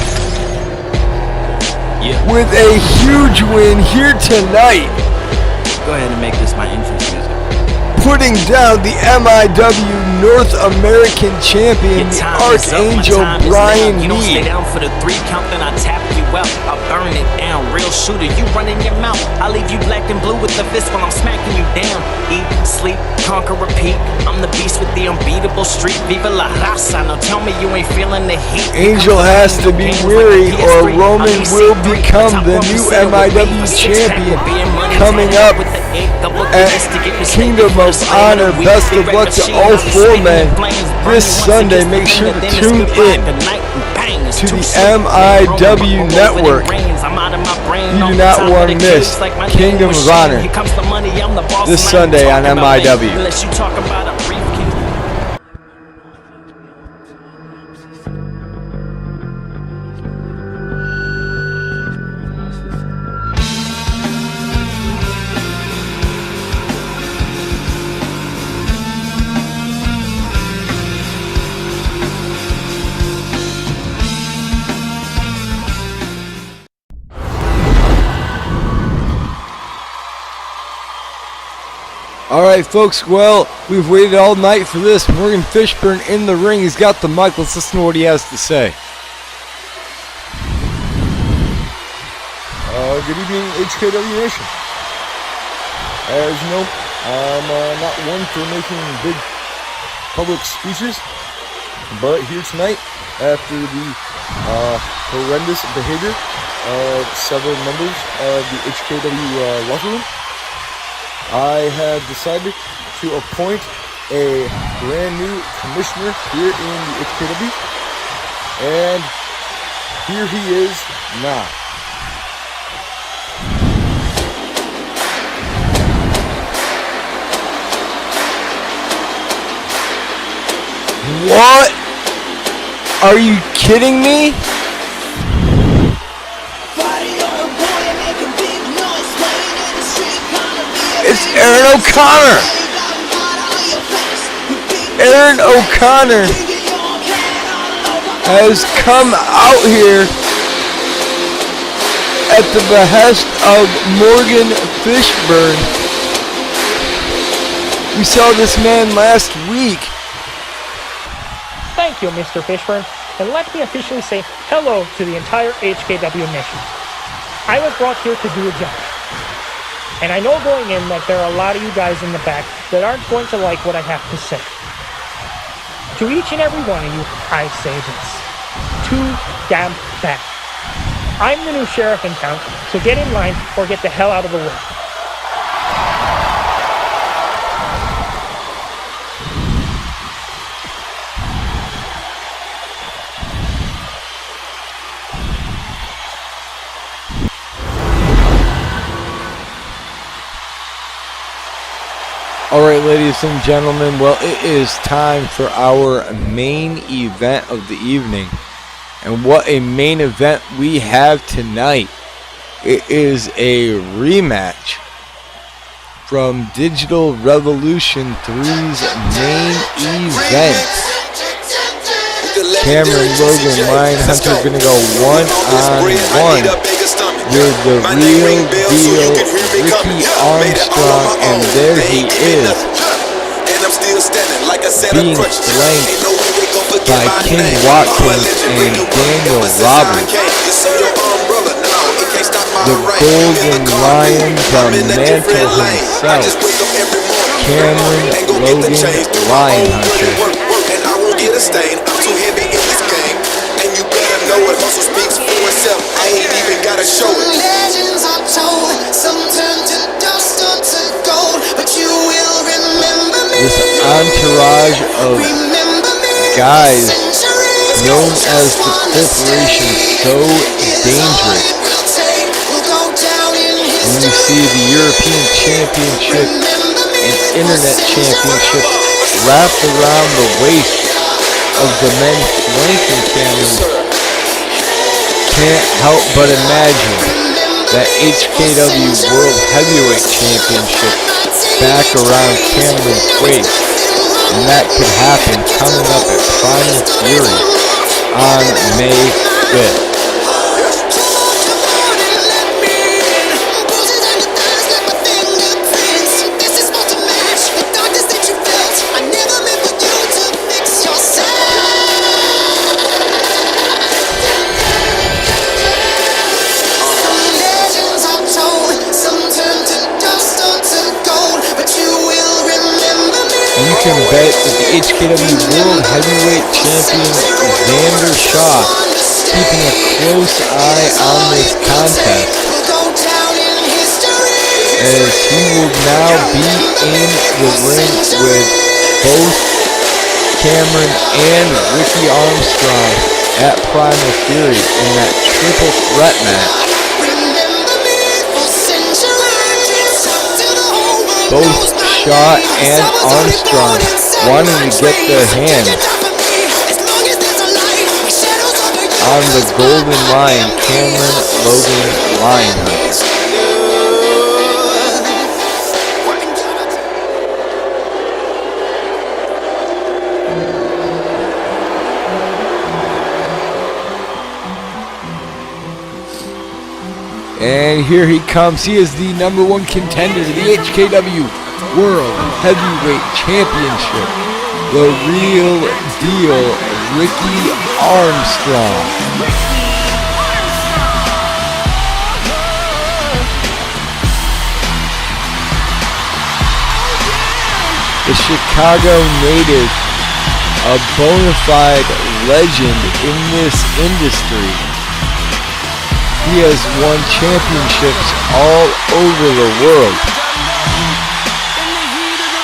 with a huge win here tonight. Go ahead and make this my entrance music. Putting down the MIW North American Champion, the Archangel Brian You don't stay Mead. down for the 3 count, then I tap you out. I burn it down, real shooter, you run in your mouth. I leave you black and blue with the fist while I'm smacking you down. Eat, sleep, conquer, repeat. I'm the beast with the unbeatable streak. Viva la raza, now tell me you ain't feeling the heat. Angel has to be weary, or Roman will become the new MIW champion coming up at Kingdom of Honor. Best of luck to all 4 men this Sunday. Make sure to tune in to the MIW Network. You do not want to miss Kingdom of Honor this Sunday on MIW. All right, folks. Well, we've waited all night for this. Morgan Fishburn in the ring. He's got the mic. Let's listen to what he has to say. Good evening, HKW Nation. As you know, I'm not one for making big public speeches, but here tonight, after the horrendous behavior of several members of the HKW locker room, I have decided to appoint a brand new commissioner here in the HKW, and here he is now. What? Are you kidding me? It's Aaron O'Connor. Aaron O'Connor has come out here at the behest of Morgan Fishburn. We saw this man last week. Thank you, Mr. Fishburn, and let me officially say hello to the entire HKW nation. I was brought here to do a job. And I know going in that there are a lot of you guys in the back that aren't going to like what I have to say. To each and every one of you, I say this. Too damn bad. I'm the new sheriff in town, so get in line or get the hell out of the way. All right, ladies and gentlemen, well, it is time for our main event of the evening. And what a main event we have tonight. It is a rematch from Digital Revolution 3's main event. Cameron Logan Lyon-Hunter going to go one-on-one with the real deal Ricky Armstrong, and there he is, being flanked by King Watkins and Daniel Roberts. The Golden Lion, the mantle himself, Cameron Logan Lyon-Hunter. Know it, hustle speaks for itself. I ain't even gotta show it. Legends are told, some turn to dust or to gold, but you will remember me. This entourage of guys known as the Corporation So Dangerous. When you see the European Championship and Internet Championship wrapped around the waist of the men flanking Cameron, can't help but imagine that HKW World Heavyweight Championship back around Cameron's waist, and that could happen coming up at Primal Fury on May 5th. You can bet that the HKW World Heavyweight Champion Xander Shaw keeping a close eye on this contest, as he will now be in the ring with both Cameron and Ricky Armstrong at Primal Fury in that triple threat match. Both Shaw and Armstrong wanting to get their hands on the Golden Lion, Cameron Logan Lyon-Hunter. And here he comes. He is the #1 contender to the HKW World Heavyweight Championship, the real deal, Ricky Armstrong. The Chicago native, a bona fide legend in this industry. He has won championships all over the world.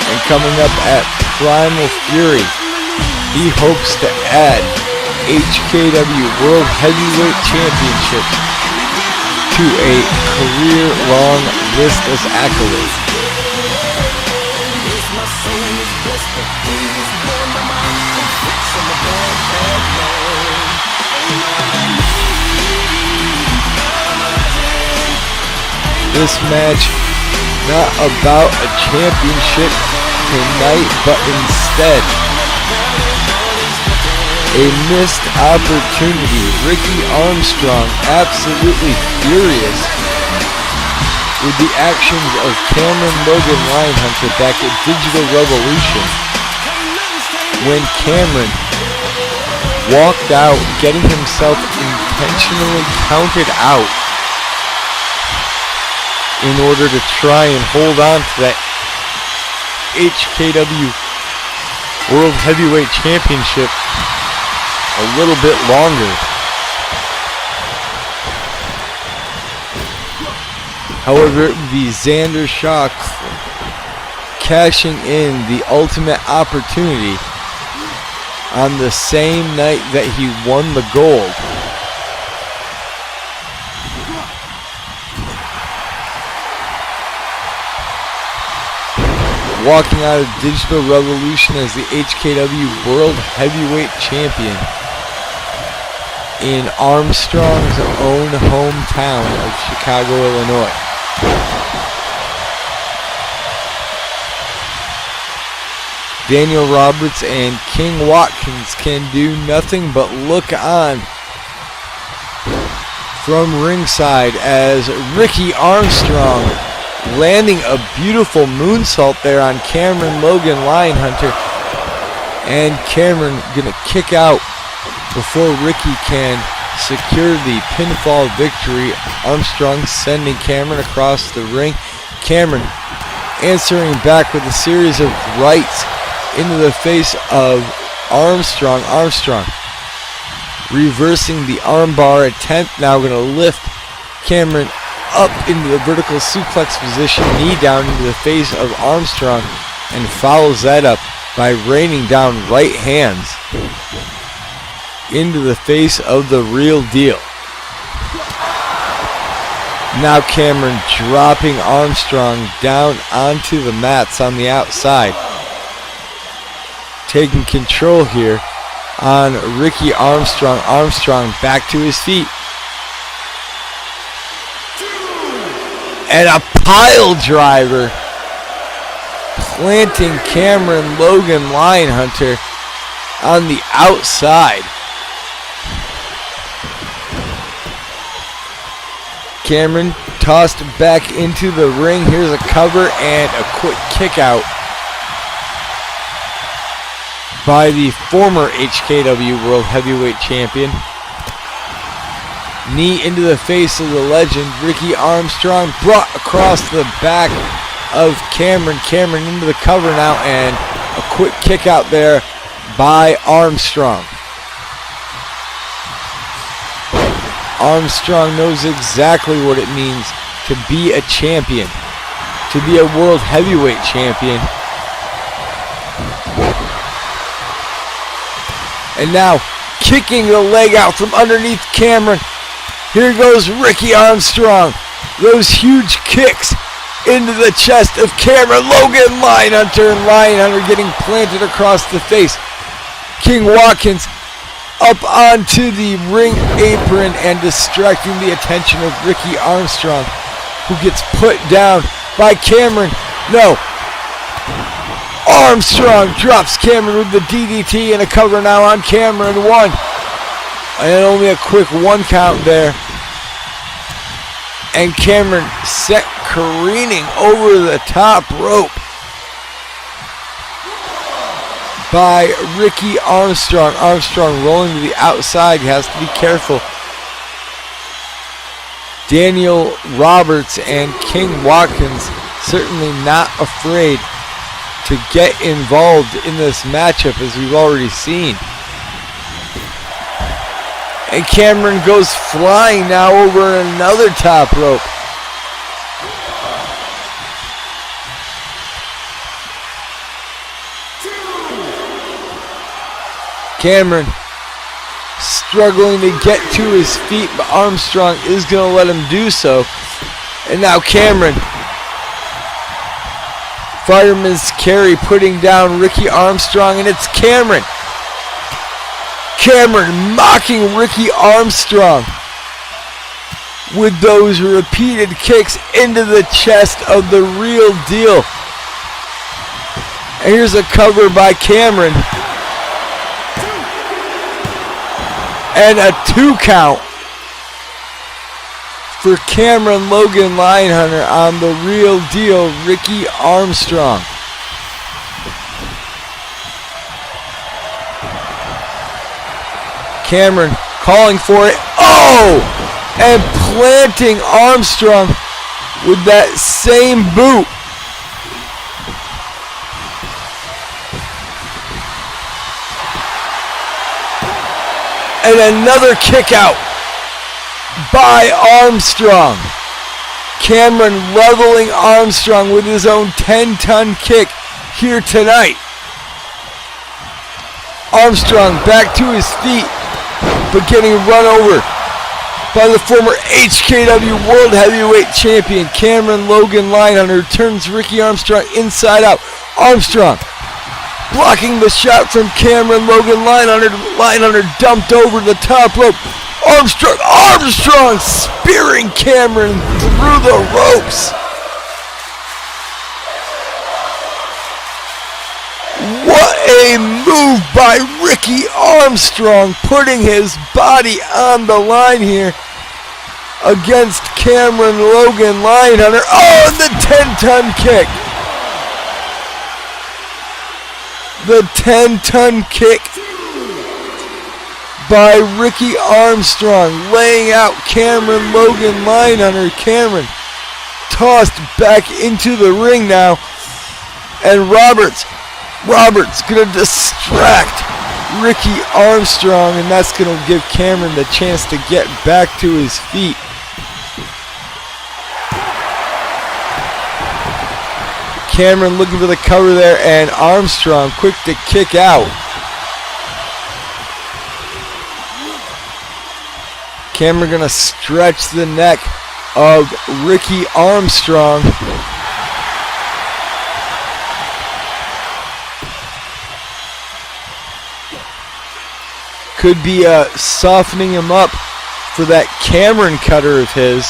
And coming up at Primal Fury, he hopes to add HKW World Heavyweight Championships to a career-long list of accolades. This match, not about a championship tonight, but instead a missed opportunity. Ricky Armstrong absolutely furious with the actions of Cameron Logan Lyon-Hunter back at Digital Revolution when Cameron walked out, getting himself intentionally counted out in order to try and hold on to that HKW World Heavyweight Championship a little bit longer. However, it would be Xander Shaw cashing in the ultimate opportunity on the same night that he won the gold. Walking out of Digital Revolution as the HKW World Heavyweight Champion in Armstrong's own hometown of Chicago, Illinois. Daniel Roberts and King Watkins can do nothing but look on from ringside as Ricky Armstrong landing a beautiful moonsault there on Cameron Logan Lyon-Hunter, and Cameron gonna kick out before Ricky can secure the pinfall victory. Armstrong sending Cameron across the ring. Cameron answering back with a series of rights into the face of Armstrong. Armstrong reversing the armbar attempt, now gonna lift Cameron up into the vertical suplex position, knee down into the face of Armstrong, and follows that up by raining down right hands into the face of the real deal. Now Cameron dropping Armstrong down onto the mats on the outside, taking control here on Ricky Armstrong. Armstrong back to his feet. And a pile driver, planting Cameron Logan Lyon-Hunter on the outside. Cameron tossed back into the ring. Here's a cover and a quick kick out by the former HKW World Heavyweight Champion. Knee into the face of the legend, Ricky Armstrong, brought across the back of Cameron. Cameron into the cover now, and a quick kick out there by Armstrong. Armstrong knows exactly what it means to be a champion, to be a World Heavyweight Champion. And now, kicking the leg out from underneath Cameron. Here goes Ricky Armstrong. Those huge kicks into the chest of Cameron Logan Lyon-Hunter, and Lyon-Hunter getting planted across the face. King Watkins up onto the ring apron and distracting the attention of Ricky Armstrong, who gets put down by Cameron. No. Armstrong drops Cameron with the DDT, and a cover now on Cameron. One. And only a quick one count there. And Cameron set careening over the top rope by Ricky Armstrong. Armstrong rolling to the outside. He has to be careful. Daniel Roberts and King Watkins certainly not afraid to get involved in this matchup, as we've already seen. And Cameron goes flying now over another top rope. Cameron struggling to get to his feet, but Armstrong is going to let him do so. And now Cameron, fireman's carry, putting down Ricky Armstrong, and it's Cameron. Cameron mocking Ricky Armstrong with those repeated kicks into the chest of the real deal. And here's a cover by Cameron. And a 2 count for Cameron Logan Lyon-Hunter on the real deal, Ricky Armstrong. Cameron calling for it. Oh! And planting Armstrong with that same boot. And another kick out by Armstrong. Cameron leveling Armstrong with his own 10-ton kick here tonight. Armstrong back to his feet, but getting run over by the former HKW World Heavyweight Champion Cameron Logan Lyon-Hunter. Turns Ricky Armstrong inside out. Armstrong blocking the shot from Cameron Logan Lyon-Hunter. Lyon-Hunter dumped over the top rope. Armstrong spearing Cameron through the ropes. What a move by Ricky Armstrong, putting his body on the line here against Cameron Logan Lyon-Hunter. Oh, and the 10-ton kick. The 10-ton kick by Ricky Armstrong, laying out Cameron Logan Lyon-Hunter. Cameron tossed back into the ring now. And Roberts going to distract Ricky Armstrong, and that's going to give Cameron the chance to get back to his feet. Cameron looking for the cover there, and Armstrong quick to kick out. Cameron going to stretch the neck of Ricky Armstrong. Could be softening him up for that Cameron cutter of his.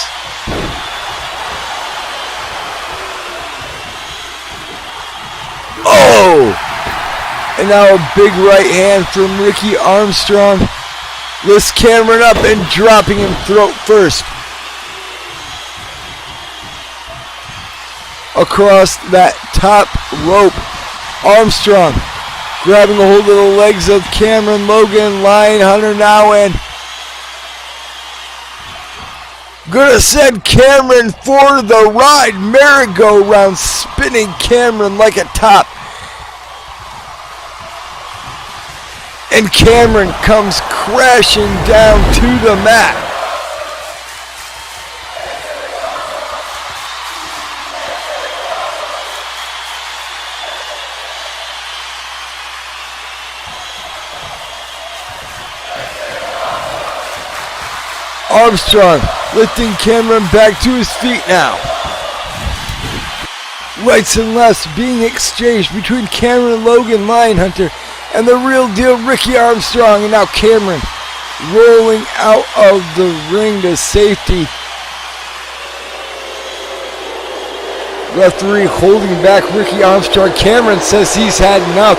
Oh! And now a big right hand from Ricky Armstrong. Lifts Cameron up and dropping him throat first. Across that top rope. Armstrong grabbing a hold of the legs of Cameron Logan Lyon-Hunter now, and gonna send Cameron for the ride. Merry-go-round, spinning Cameron like a top. And Cameron comes crashing down to the mat. Armstrong lifting Cameron back to his feet now. Rights and lefts being exchanged between Cameron Logan Lyon-Hunter and the real deal Ricky Armstrong. And now Cameron rolling out of the ring to safety. Referee holding back Ricky Armstrong. Cameron says he's had enough.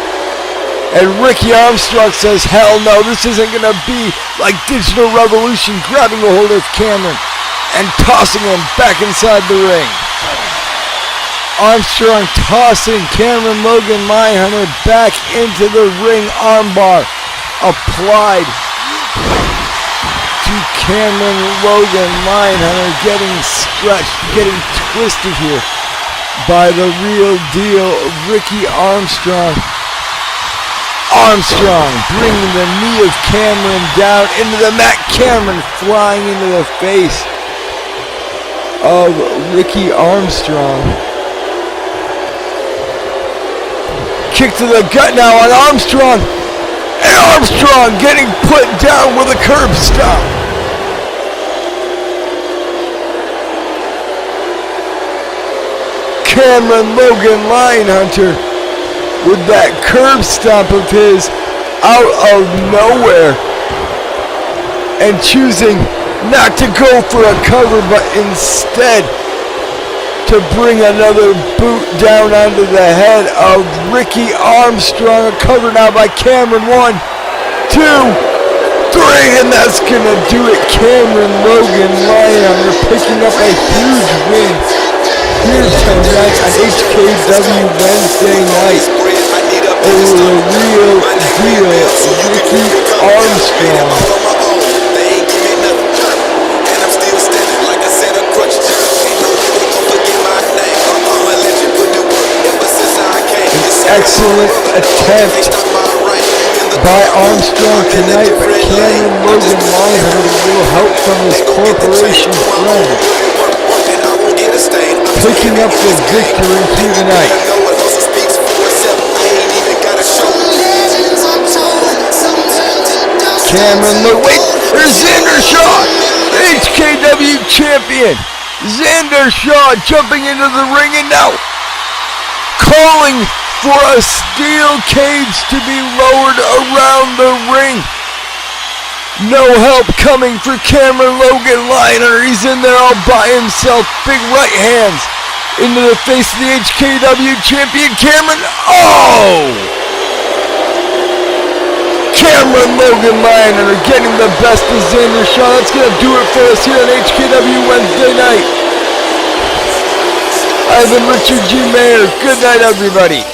And Ricky Armstrong says, hell no, this isn't going to be like Digital Revolution, grabbing a hold of Cameron and tossing him back inside the ring. Armstrong tossing Cameron Logan Lyon-Hunter back into the ring. Armbar applied to Cameron Logan Lyon-Hunter, getting stretched, getting twisted here by the real deal, Ricky Armstrong. Armstrong bringing the knee of Cameron down into the mat. Cameron flying into the face of Ricky Armstrong. Kick to the gut now on Armstrong. And Armstrong getting put down with a curb stop. Cameron Logan Lyon-Hunter with that curb stop of his out of nowhere and choosing not to go for a cover but instead to bring another boot down onto the head of Ricky Armstrong. A cover now by Cameron. 1, 2, 3, and that's gonna do it. Cameron Logan Lyon-Hunter picking up a huge win here tonight on HKW Wednesday night over the real deal Ricky Armstrong. Excellent attempt by Armstrong tonight, but Cameron Logan Lyon-Hunter with a little help from his corporation friend, picking up the victory here tonight. Cameron Logan, wait, there's Xander Shaw, HKW champion. Xander Shaw jumping into the ring and now calling for a steel cage to be lowered around the ring. No help coming for Cameron Logan Lyon-Hunter. He's in there all by himself. Big right hands into the face of the HKW champion, Cameron. Oh! Cameron Logan Lyon-Hunter getting the best of Xander Shaw. That's going to do it for us here on HKW Wednesday night. I've been Richard G. Mayer. Good night, everybody.